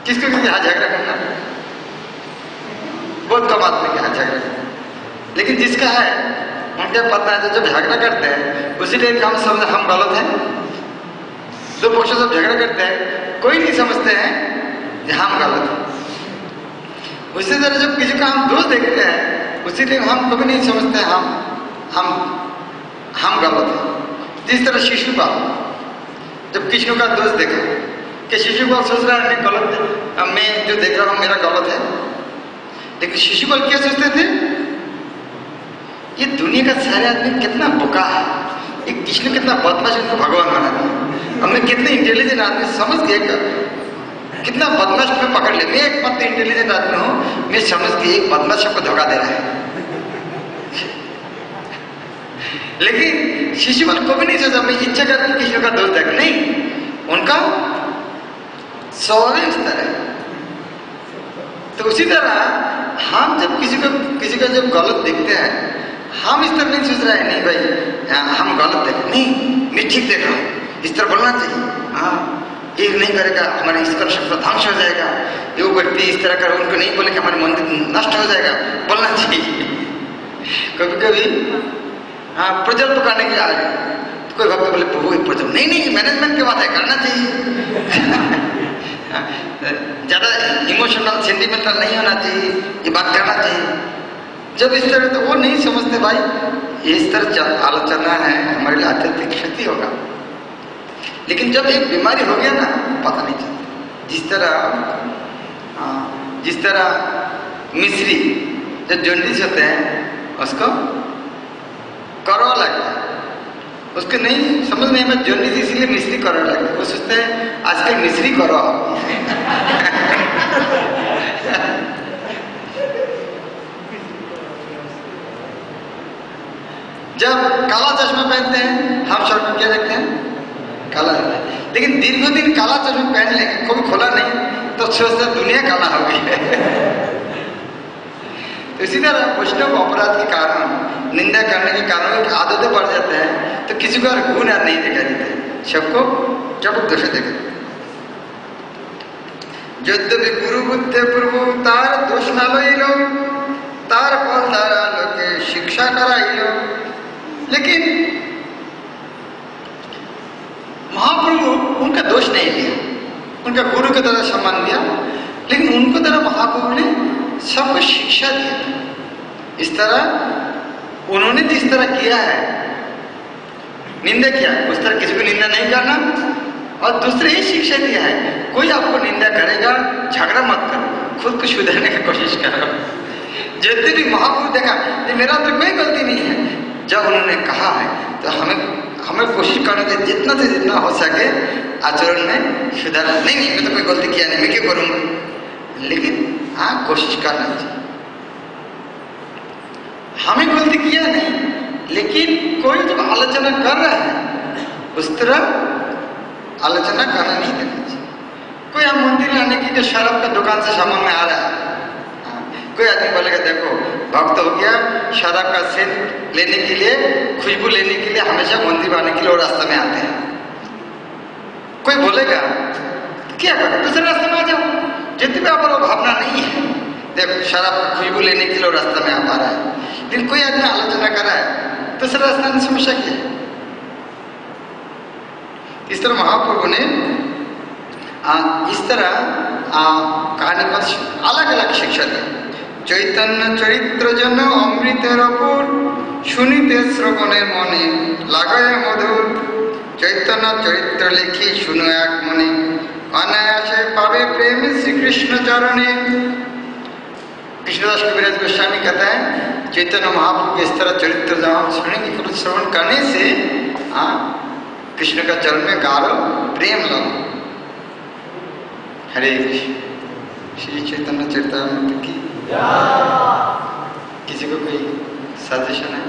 किसको किसके हाथ झगड़ा करना, बहुत कम आदमी के हाथ झगड़ा करना। लेकिन जिसका है उनके पता है, तो जब झगड़ा करते हैं उसी टाइम हम समझ हम गलत हैं। दो पक्ष जब झगड़ा करते हैं कोई नहीं समझते हैं कि हम गलत हैं। उसी तरह जब किसी का हम दोष देखते हैं उसी टाइम हम कभी नहीं समझते हैं हम गलत हैं। जिस तरह शिशुपाल जब कृष्ण का दोष देखा कि शिशुपाल सोच रहा है मैं गलत है, मैं जो देख रहा हूं मेरा गलत है। लेकिन शिशुपाल क्या सोचते थे, ये दुनिया का सारे आदमी कितना बोका है, ये कृष्ण कितना बदमाश उनको भगवान बना दिया, अब मैं कितने इंटेलिजेंट आदमी समझ गया, कितना बदमाश में पकड़ ले, मैं एकमात्र इंटेलिजेंट आदमी हूं, मैं समझ के एक बदमाश सबको धोखा दे रहा है। लेकिन शिशुपाल को भी नहीं सोचा मैं इच्छा करके कृष्ण का दोष देख, नहीं, उनका स्वभाव इस तरह है। तो उसी तरह हम जब किसी का जब गलत देखते हैं हम इस तरह नहीं सोच रहे हैं नहीं भाई हम गलत देख, नहीं मैं ठीक देख रहा हूं, इस तरह बोलना चाहिए। हाँ, एक नहीं करेगा हमारे इसका शब्द ध्वंस हो जाएगा, ये व्यक्ति इस तरह कर उनको नहीं बोले कि हमारे मंदिर नष्ट हो जाएगा, बोलना चाहिए। कभी कभी हाँ प्रज्वल पकाने के लिए आ गए तो कोई भक्त बोले प्रभु एक प्रज्वल, नहीं मैनेजमेंट की बात है करना चाहिए। ज्यादा इमोशनल सेंटिमेंटल नहीं होना चाहिए, ये बात करना चाहिए। जब इस तरह तो वो नहीं समझते भाई इस तरह आलोचना है हमारे लिए अत्यधिक क्षति होगा। लेकिन जब एक बीमारी हो गया ना पता नहीं चलता। जिस तरह मिश्री जब जॉन्डिस होते हैं उसको कड़वा लगता है, उसको नहीं समझ नहीं में जॉन्डिस इसीलिए मिश्री कड़वा लगता है, वो सोचते हैं आजकल मिश्री कड़वा हो गई। जब काला चश्मा पहनते हैं हम सब क्या देखते हैं काला, लेकिन दीर्घ दिन काला चश्मा पहन लेंगे कोई खोला नहीं तो सोचते दुनिया काला हो गई है। तो इसी तरह वैष्णव अपराध के कारण निंदा करने के कारण आदतें बढ़ जाते हैं, तो किसी को गुण याद नहीं देखा जाता है, सबको जब दोष देखा। यद्यपि गुरु बुद्धे प्रभु तार दोष ना लो तार फल तारा लोके शिक्षा कराइलो। लेकिन महाप्रभु उनका दोष नहीं लिया, उनका गुरु की तरह सम्मान दिया, लेकिन उनको तरह महाप्रभु ने सबको शिक्षा दी। इस तरह उन्होंने जिस तरह किया है निंदा किया उस तरह किसी को निंदा नहीं करना, और दूसरे ही शिक्षा दिया है कोई आपको निंदा करेगा झगड़ा मत करो, खुद को सुधारने की कोशिश करो। जितने भी महापुरुष देखा ये मेरा तो कोई गलती नहीं है, जब उन्होंने कहा है तो हमें कोशिश करना चाहिए जितना से जितना हो सके आचरण में सुधारना। नहीं मैं तो कोई गलती किया नहीं, मैं क्यों करूंगा, लेकिन हाँ कोशिश करना चाहिए। हमें गलती किया नहीं, लेकिन कोई जब आलोचना कर रहा है उस तरह आलोचना करना नहीं देना चाहिए। कोई हम मंदिर में आने की जो शराब का दुकान से सामान में आ रहा है, कोई आदमी बोलेगा देखो भक्त हो गया शराब का सेंट लेने के लिए खुशबू लेने के लिए हमेशा मंदिर आने के लिए और रास्ते में आते हैं, कोई बोलेगा क्या करो दूसरे रास्ते में आ जाओ, जितने भी आप भावना नहीं है देखो शराब का खुशबू लेने के लिए रास्ते में आ पा रहा है, लेकिन कोई आदमी आलोचना कर रहा है दूसरे रास्ते में समस्या क्या है। इस तरह महाप्रभु ने इस तरह कहानी पर अलग अलग शिक्षा दी। चैतन्य चरित्र जन अमृतेर अपूर শুনিতে শ্রবণের মনে লাগায় মধুর চৈতন্য চরিত্র লিখি শুনো এক মনে অনায়াসে পাবে প্রেম শ্রীকৃষ্ণ চরণে। कृष्णदास कविराज गोस्वामी कहता है चैतन्य महाप्रभु के इस तरह चरित्र जब सुनेंगे फिर श्रवण करने से कृष्ण का चरण में गाढ़ प्रेम लो। हरे कृष्ण। श्री चैतन्य चरितामृत की किसी को कोई सजेशन है?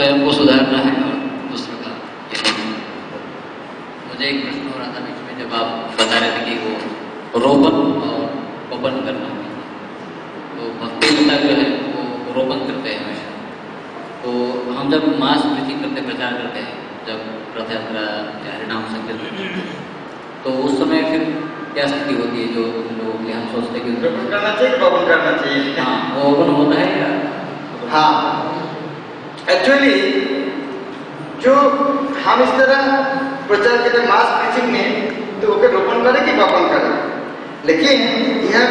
स्वयं को सुधारना है और दूसरों का। मुझे एक प्रश्न हो रहा था बीच में जब आप बता रहे थे कि वो रोपण और वपन करना है, तो भक्ति गीता जो है वो रोपण करते हैं हमेशा। तो हम जब मास प्रीचिंग करते प्रचार करते हैं, जब रथ यात्रा या हरिनाम संकीर्तन, तो उस समय फिर क्या स्थिति होती है जो लोग हम सोचते हैं कि रोपण करना चाहिए, वपन करना चाहिए? हाँ, वो वपन होता है या? हाँ, एक्चुअली जो हम इस तरह प्रचार करते हैं मास प्रीचिंग में, तो ओके रोपण करे कि वपन करे। लेकिन यह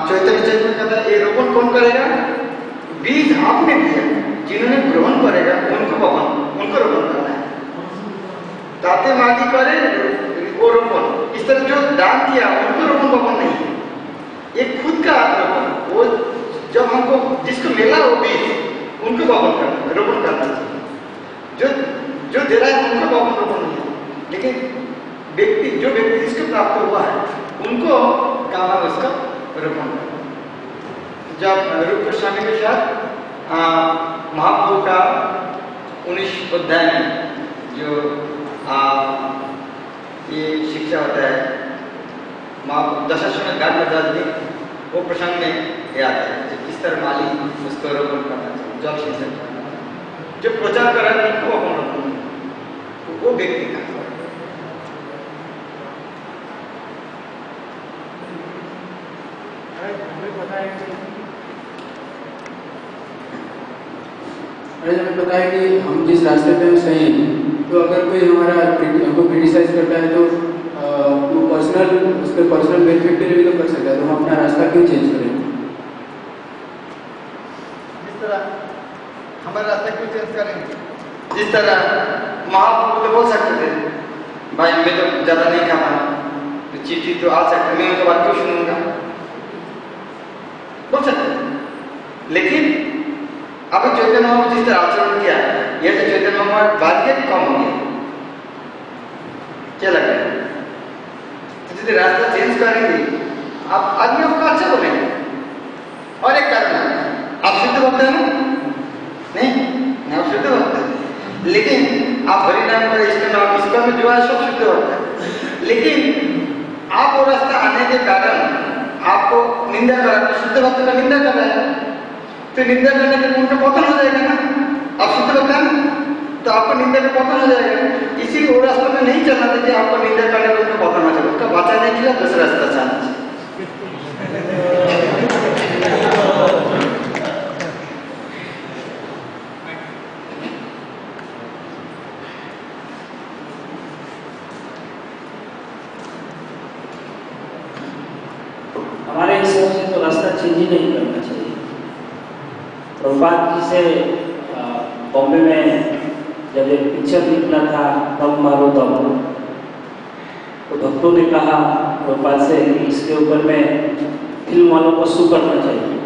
चैतन्य चैतन्य कहता है ये रोपण कौन करेगा? बीज आपने दिया, जिन्होंने ग्रहण करेगा उनको रोपण करना है। ताते मागी करे वो रोपण। इस तरह जो दान किया उनको रोपण वपन नहीं है, ये खुद का रोपण। वो जब हमको जिसको मिला वो बीज, उनको रोपण करना चाहिए। जो दे रहा है उनको रोपण नहीं है, लेकिन जो व्यक्ति जिसको प्राप्त हुआ है उनको काम है उसका रोपण करना। जब रूप गोस्वामी के साथ महाप्रभु का 19 अध्याय में जो ये शिक्षा होता है, दशाश्वमेध घाट में 10 दिन, वो प्रसंग में याद है किस तरह माली उसको रोपण करना चाहिए, जल सिंचन करना चाहिए। जो प्रचार कर रहा है उनको अपन रोपण, वो व्यक्ति का हमें पता है कि हम जिस रास्ते पे हम सही हैं, तो अगर कोई हमको क्रिटिसाइज करता है तो वो उसके पर्सनल बेनिफिट के लिए भी तो कर सकता है, तो हम अपना रास्ता क्यों चेंज करें? जिस तरह हमारा रास्ता क्यों चेंज करेंगे? जिस तरह महाप्रभु तो बोल सकते थे भाई मैं तो ज़्यादा नहीं खाता, तो चिट्ठी तो आ सकती, मैं उनके बात क्यों सुनूंगा, बोल सकते। लेकिन अभी चैतन्य महाप्रभु जिस तरह आचरण किया, यह तो चैतन्य महाप्रभु बात कम हो गया, क्या लग रहा है? तो यदि रास्ता चेंज करेंगे आप आदमी आपको अच्छा बोलेंगे। और एक कारण है, आप शुद्ध भक्त हैं ना? नहीं, आप शुद्ध भक्त हैं, लेकिन आप हरिनाम का इसका में जो है सब शुद्ध भक्त है, लेकिन आप वो रास्ता आने के कारण आपको निंदा कर रहा है, शुद्ध भक्त का निंदा कर रहा है, तो निंदा करने के उनका पतन हो जाएगा ना। आप शुद्ध भक्त हैं तो आपको निंदा का पतन हो जाएगा। इसी वो रास्ते में नहीं चलना था कि आपको निंदा करने पर उनका पतन हो जाएगा, उसका बचाने के लिए दूसरा रास्ता चलना चाहिए। हमारे हिसाब से तो रास्ता चेंज ही नहीं करना चाहिए। प्रभुपाद जी से बॉम्बे में जब एक पिक्चर निकला था तब मारो तब, तो भक्तों ने कहा प्रभुपाद से कि इसके ऊपर में फिल्म वालों को शू करना चाहिए,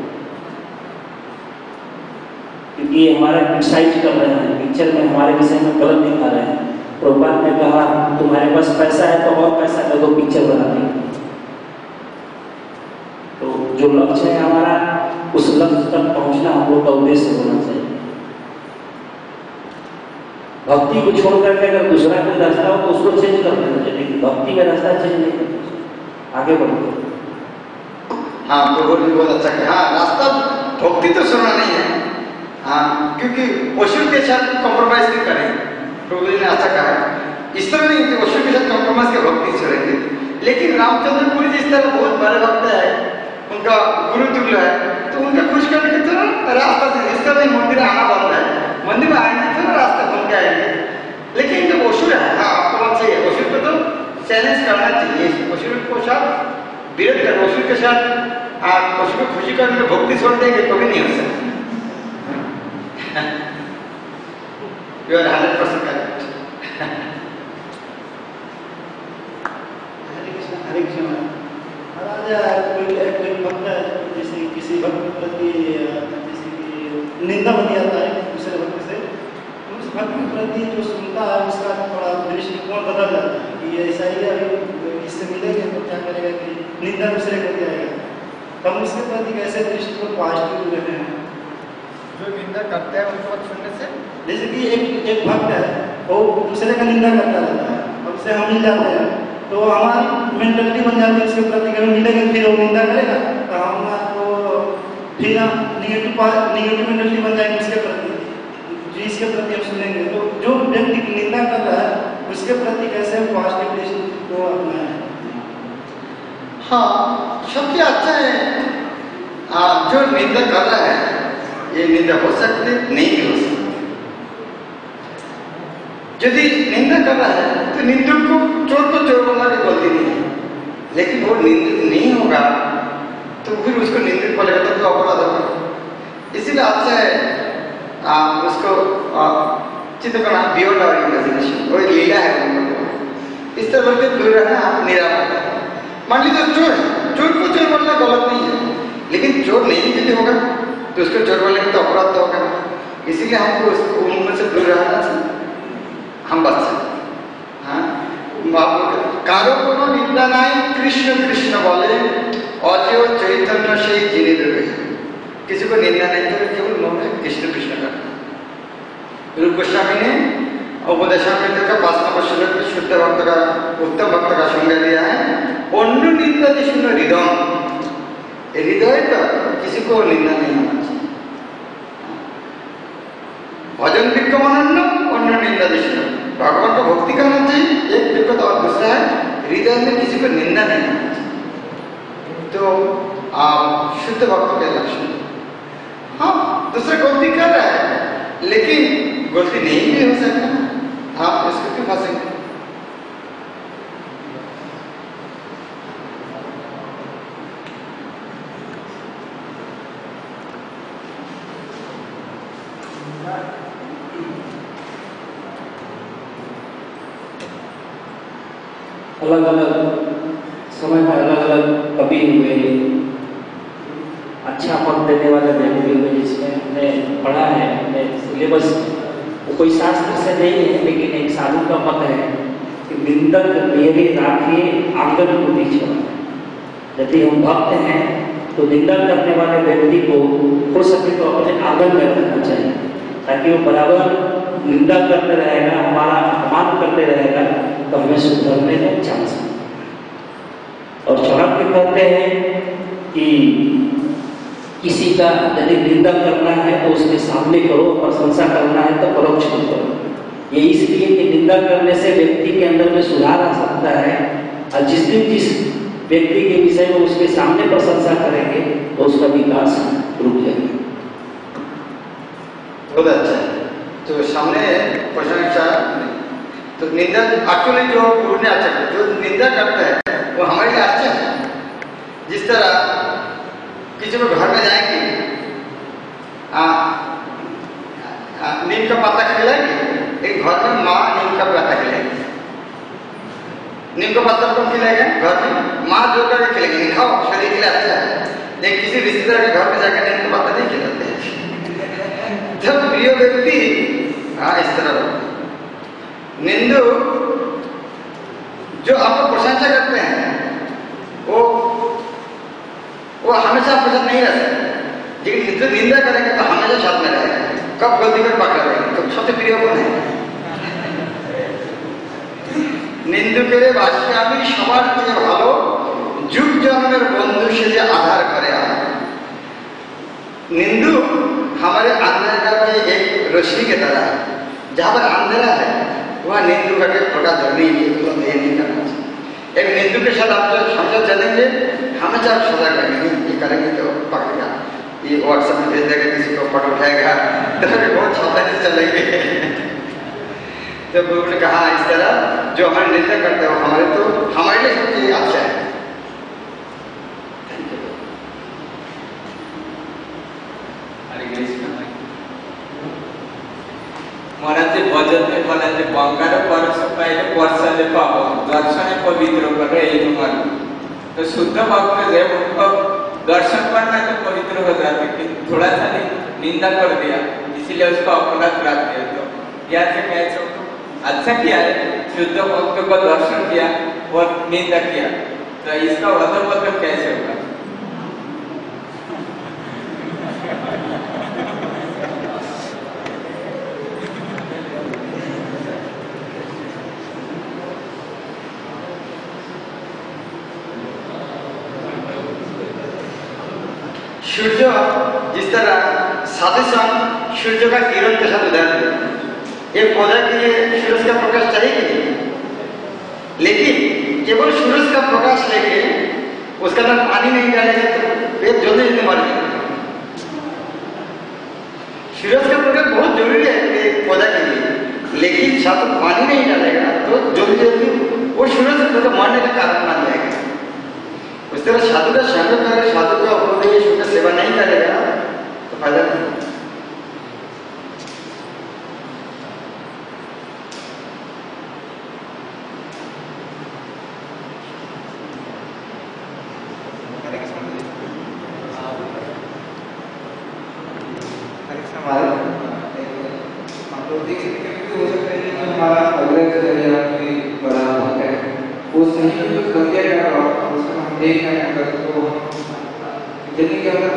क्योंकि ये हमारा क्रिटिसाइज कर रहे हैं, पिक्चर में हमारे विषय में गलत दिखा रहे हैं। प्रभुपाद ने कहा तुम्हारे पास पैसा है तो और पैसा दे दो पिक्चर बनाने के। तो जो लक्ष्य है हमारा, उस लक्ष्य तक पहुंचना हम लोग का उद्देश्य होना चाहिए। भक्ति को छोड़ करके अगर दूसरा कोई रास्ता हो तो उसको चेंज कर देना चाहिए, लेकिन भक्ति का रास्ता चेंज नहीं करना चाहिए, आगे बढ़ो। हाँ, प्रभु ने बहुत अच्छा किया। हाँ, रास्ता भक्ति तो सुनना नहीं है, हाँ, क्योंकि असुर के साथ कॉम्प्रोमाइज नहीं करेंगे। प्रभु जी ने अच्छा कहा, इस तरह नहीं कि असुर के साथ कॉम्प्रोमाइज के भक्ति छोड़ेंगे। लेकिन रामचंद्र पुरी जिस तरह बहुत बड़े भक्त है, उनका गुरु तुल्य है, तो उनका खुश करने की तरह रास्ता से इस तरह मंदिर आना बंद है, मंदिर में आएंगे तो रास्ता बन के आएंगे। लेकिन जब असुर है, हाँ आपको बात सही है, असुर को तो चैलेंज करना चाहिए, असुर को साथ विरोध कर, असुर के साथ असुर को खुशी करने में भक्ति छोड़ देंगे तो भी नहीं हो सकता। You are 100% correct. हरे कृष्ण महाराज, कोई भक्त जैसे किसी भक्त के प्रति जैसे कि निंदा बन जाता है दूसरे भक्त से, तो उस भक्त के प्रति जो सुनता है उसका थोड़ा दृष्टिकोण बदल जाता है कि ऐसा ही अभी इससे मिलेंगे तो क्या करेगा कि निंदा दूसरे को जाएगा। तो हम उसके प्रति कैसे दृष्टिकोण पॉजिटिव रहे हैं? जो निंदा करते हैं उनको सुनने से जैसे कि एक भक्त है, वो दूसरे का निंदा करता रहता है, और उससे हम मिल जाते हैं तो हमारी मेंटलिटी बन जाती है उसके प्रति, अगर मिलेंगे फिर वो निंदा करेगा तो हम तो फिर निगेटिव मेंटलिटी बन जाएगी उसके प्रति, जिसके प्रति हम सुनेंगे। तो जो व्यक्ति की निंदा कर रहा है उसके प्रति कैसे पॉजिटिव को अपनाएं। हाँ, सबसे अच्छा है जो निंदा कर रहा है, ये निंदा हो सकती नहीं भी हो सकती। यदि निंदा कर रहा है तो निंदक को चोर बोलना की गलती नहीं है, लेकिन वो निंदित नहीं होगा तो फिर उसको निंदित बोलेगा तो अपराध होगा। इसीलिए अच्छा है उसको चित्र करना बियॉन्ड आवर इमेजिनेशन, वो लीला है उनको। इस तरह से दूर रहना निरापद है। मान लीजिए चोर है, चोर को चोर बोलना गलत नहीं है, लेकिन चोर नहीं यदि होगा तो उसको चोर बोलेंगे तो अपराध तो होगा। इसीलिए हमको उसको उनमें से दूर रहना चाहिए, हम बच सकते। हाँ, कारो कोनो निंदा नहीं, कृष्ण कृष्ण बोले अजय चैतन्य से जिने देवे। किसी को निंदा नहीं करे, केवल मन में कृष्ण कृष्ण करना। रूप गोस्वामी ने उपदेशामृत का 5 नंबर श्लोक में शुद्ध भक्त का, उत्तम भक्त का संज्ञा दिया है, अन्य निंदा जिसमें हृदय तो किसी को निंदा नहीं होना चाहिए। भजन विक्रमानंद अन्य निंदा जिसमें भगवान को भक्ति करना चाहिए, एक विपद, और दूसरा है हृदय में किसी को निंदा नहीं होना चाहिए। तो आप शुद्ध भक्त के लक्षण। हाँ, दूसरा गलती कर रहा है लेकिन गलती नहीं भी हो सकता, आप इसको क्यों फंसेंगे? अलग अलग समय में अलग अलग कवि हुए, अच्छा पद देने वाले व्यक्ति हुए, जिसमें हमने पढ़ा है हमने सिलेबस, वो कोई शास्त्र से नहीं है लेकिन एक साधु का मत है कि निंदक मेरे राखिए आंगन को बीच में। यदि हम भक्त हैं तो निंदा करने वाले व्यक्ति को हो सके तो अपने आंगन में रखना चाहिए, ताकि वो बराबर निंदा करते रहेगा, हमारा अपमान करते रहेगा, तो हमें सुधरने में चांस है। और चौराक भी कहते हैं कि किसी का यदि निंदा करना है तो उसके सामने करो, प्रशंसा करना है तो परोक्ष करो। ये इसलिए कि निंदा करने से व्यक्ति के अंदर में सुधार आ सकता है, और जिस दिन जिस व्यक्ति के विषय में उसके सामने प्रशंसा करेंगे तो उसका विकास रुक जाएगा। बहुत अच्छा है। तो सामने प्रशंसा तो निंदा एक्चुअली जो बोलने अच्छा है, जो निंदा करता है वो हमारे लिए अच्छा है। जिस तरह किसी को घर में जाएंगे, नीम का पत्ता खिलाएंगे, एक घर में माँ नीम का पत्ता खिलाएगी। नीम का पत्ता कौन खिलाएगा? घर में माँ जोड़ करके खिलाएगी, नहीं खाओ शरीर के लिए अच्छा है। लेकिन किसी रिश्तेदार के घर में जाकर नीम का पत्ता नहीं खिलाते हैं। जब प्रिय व्यक्ति इस तरह निंदु जो आपको प्रशंसा करते हैं वो हमेशा आपके साथ नहीं रह सकते, लेकिन जो निंदा करेंगे तो हमेशा साथ में रहेगा। कब गलती कर पकड़ रहेंगे तो सबसे प्रिय कौन है? निंदुकेर बासियामी सबार चेये भालो जुग जन्मेर बंधु से जे आधार करे। निंदु हमारे अंधेरा के एक रोशनी की तरह है। जहाँ पर अंधेरा है वहाँ निंदु का प्रकाश नहीं करना चाहिए। एक निंदु के साथ आप जब समझा चलेंगे, हमेशा आप सजा करेंगे, ये करेंगे तो पकड़ेगा, ये व्हाट्सएप में भेज देगा, किसी को फोटो उठाएगा, तो बहुत सावधानी से चलेंगे। तो गुरु ने कहा इस तरह जो हमारे निंदा करते हो हमारे लिए सबसे अच्छा है। महाराज जी भजन में बोला जे बंगार परस पाइले वर्षाले पाबो दर्शने पवित्र करे ये तुम्हारा। तो शुद्ध भक्त जब उनको दर्शन करना तो पवित्र हो जाते, लेकिन थोड़ा सा निंदा कर दिया इसीलिए उसको अपराध करा दिया। तो यहाँ से कैसे अच्छा किया है, शुद्ध भक्त को दर्शन किया और निंदा किया, तो इसका मतलब कैसे होगा? सूर्य जिस तरह सादृश्य सूर्य का किरण के साथ उदाहरण देते एक पौधा के लिए सूरज का प्रकाश चाहिए, लेकिन केवल सूरज का प्रकाश लेके उसका अंदर पानी नहीं डालेगा तो पेड़ जल्दी जल्दी मर जाएगा। सूरज का प्रकाश बहुत जरूरी है एक पौधा के लिए, लेकिन साथ पानी नहीं डालेगा तो जल्दी जल्दी वो सूरज का मरने का कारण बन जाएगा। उस तरह साधु का संग करे, साधु का उपदेश उसका सेवा नहीं करेगा तो फायदा नहीं।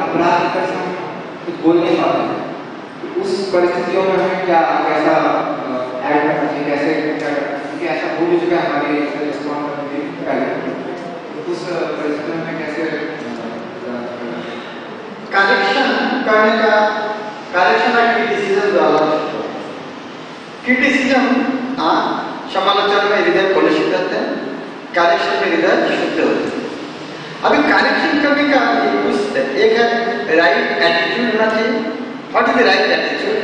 अपराध कर कुछ बोल नहीं पाते, उस परिस्थितियों में हमें क्या कैसा ऐड करना चाहिए, कैसे क्या करना चाहिए, क्योंकि ऐसा हो चुका है हमारे रिस्पॉन्ड करने के पहले, तो उस परिस्थितियों में कैसे करेक्शन करने का करेक्शन का क्रिटिसिज्म वाला क्रिटिसिज्म समालोचना में हृदय कलुषित होते हैं, करेक्शन में हृदय शुद्ध होते हैं। अभी करेक्शन करने का कुछ एक है राइट एटीट्यूड होना चाहिए, what is the right attitude,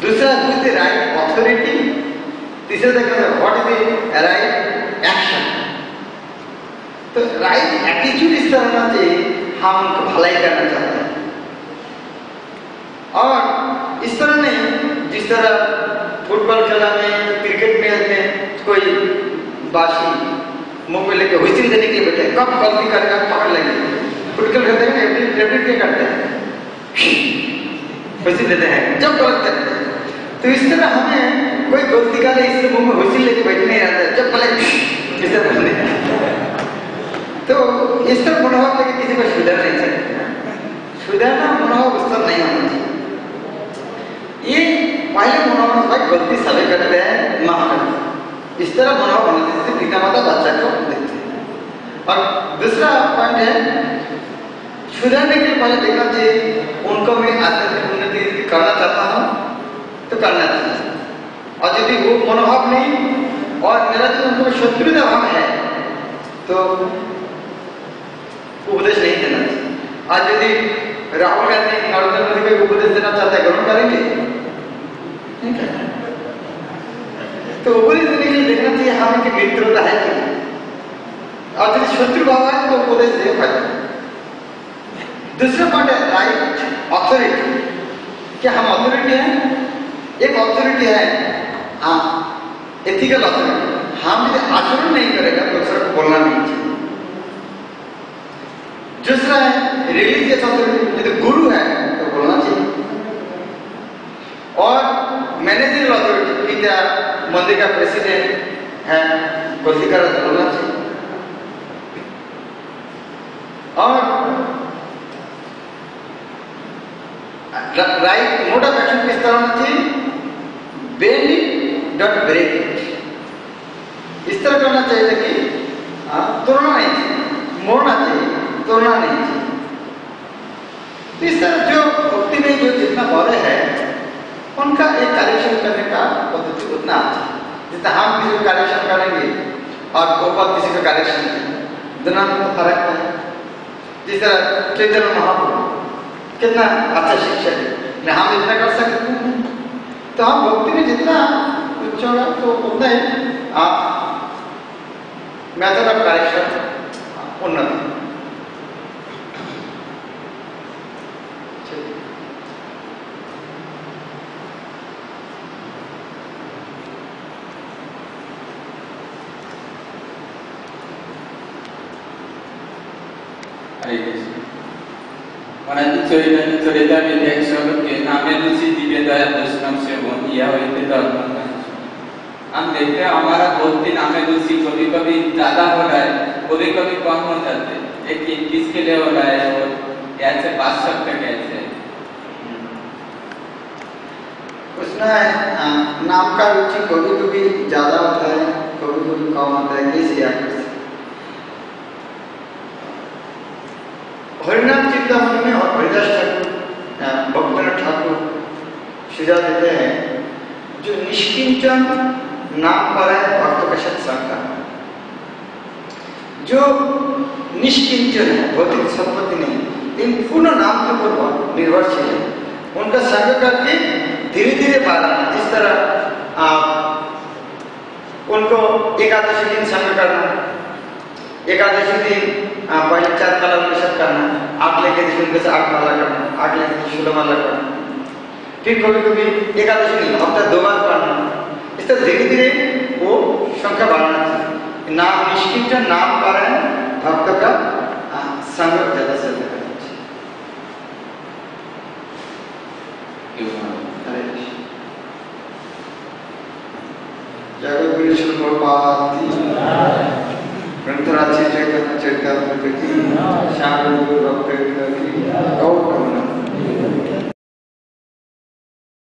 दूसरा what is the right authority, तीसरा देखा what is the right action. तो राइट एटीट्यूड इस तरह होना चाहिए हम उनको भलाई करना चाहते हैं, और इस तरह नहीं जिस तरह फुटबॉल खेला में क्रिकेट में कोई बाशी मुंह में लेके हुइसिल देने के लिए बैठे, कब गलती करके पकड़ लेंगे। फुटबॉल खेलते हैं रेफरी क्या करते हैं, हुइसिल देते हैं जब गलत करते हैं। तो इस तरह हमें कोई गलती करे इससे मुंह में हुइसिल लेके बैठने नहीं आता है, जब बोले इस तरह बोलने तो इस तरह मनोभाव लेके किसी को सुधर नहीं सकते। सुधरना मनोभाव उस तरह नहीं होना चाहिए। ये पहले मनोभाव भाई गलती सभी करते हैं, माफ करते हैं, इस तरह मनोभाव होना चाहिए जिससे पिता माता बच्चा को देखते हैं। और दूसरा पॉइंट है सुधरने के पहले देखना चाहिए उनको मैं आध्यात्मिक उन्नति करना चाहता हूँ तो करना चाहिए, और यदि वो मनोभाव नहीं और मेरा जो उनको शत्रुता भाव है तो उपदेश नहीं देना चाहिए। आज यदि राहुल गांधी नरेंद्र मोदी को उपदेश देना चाहता है, ग्रहण करेंगे नहीं करेंगे। तो उपदेश देने के लिए देखना चाहिए हमें कि मित्रता है कि, और यदि शत्रु भाव है तो उपदेश दे फायदा। दूसरा पॉइंट है राइट अथॉरिटी, क्या हम अथॉरिटी हैं? एक अथॉरिटी है एथिकल अथॉरिटी, हम यदि आचरण नहीं करेगा तो दूसरा को बोलना नहीं चाहिए। दूसरा है रिलीजियस अथॉरिटी, यदि गुरु है तो बोलना चाहिए। और मैनेजरियल अथॉरिटी, क्या मंदिर का प्रेसिडेंट है गलती कर तो बोलना चाहिए। और राइट मोड ऑफ एक्शन किस तरह होना चाहिए, bend it dot break it, इस तरह करना चाहिए कि तोड़ना नहीं चाहिए, मोड़ना चाहिए, तोड़ना नहीं चाहिए। तो इस तरह जो भक्ति में जो जितना बड़े है उनका एक करेक्शन करने का पद्धति उतना अच्छा है। जितना हम किसी को करेक्शन करेंगे और गोपाल किसी का करेक्शन करेंगे, दोनों में फर्क है। जिस तरह चैतन्य महाप्रभु कितना अच्छा शिक्षक है, हम इतना कर सकते हैं, तो हम भक्ति में जितना उच्च होगा तो उतना ही मेथड ऑफ करेक्शन उन्नत। हरे कृष्ण। महाराज चैतन्य चरितामृत 100 के नामे रुचि दिव्य दया दर्शनम से बोल यह होते धर्म। हम देखते हैं हमारा भक्ति नामे रुचि कभी कभी ज्यादा हो रहा है, कभी कभी कम हो जाते हैं। एक किसके लिए हो रहा है और कैसे बात सकते कैसे उसना है नाम का रुचि कभी कभी ज्यादा होता है, कभी कभी कम होता है। कैसे हरिनाम चिंतामणि में और हरिदास ठाकुर भक्तनाथ ठाकुर सुझाव देते हैं जो निष्किंचन नाम पर है भक्तों का सत्संग करना। जो निष्किंचन है, भौतिक संपत्ति नहीं, इन पूर्ण नाम के ऊपर निर्भरशील है, उनका संग करके धीरे धीरे बढ़ाना। जिस तरह आप उनको एकादशी दिन संग करना, एकादशी दिन पहले 4 माला उनके साथ करना, अगले के दिन उनके साथ 8 माला करना, अगले दिन 16 माला करना, फिर कभी कभी एकादशी दिन हफ्ता 2 बार करना। इस तरह धीरे धीरे वो संख्या बढ़ाना चाहिए। नाम निष्किंचन नाम पर है भक्त का संग ज्यादा से ज्यादा करना चाहिए। जगत गुरु श्री प्रभुपाद की, ग्रंथराज चैतन्य चरितामृत की, श्याम गुरु भक्त की।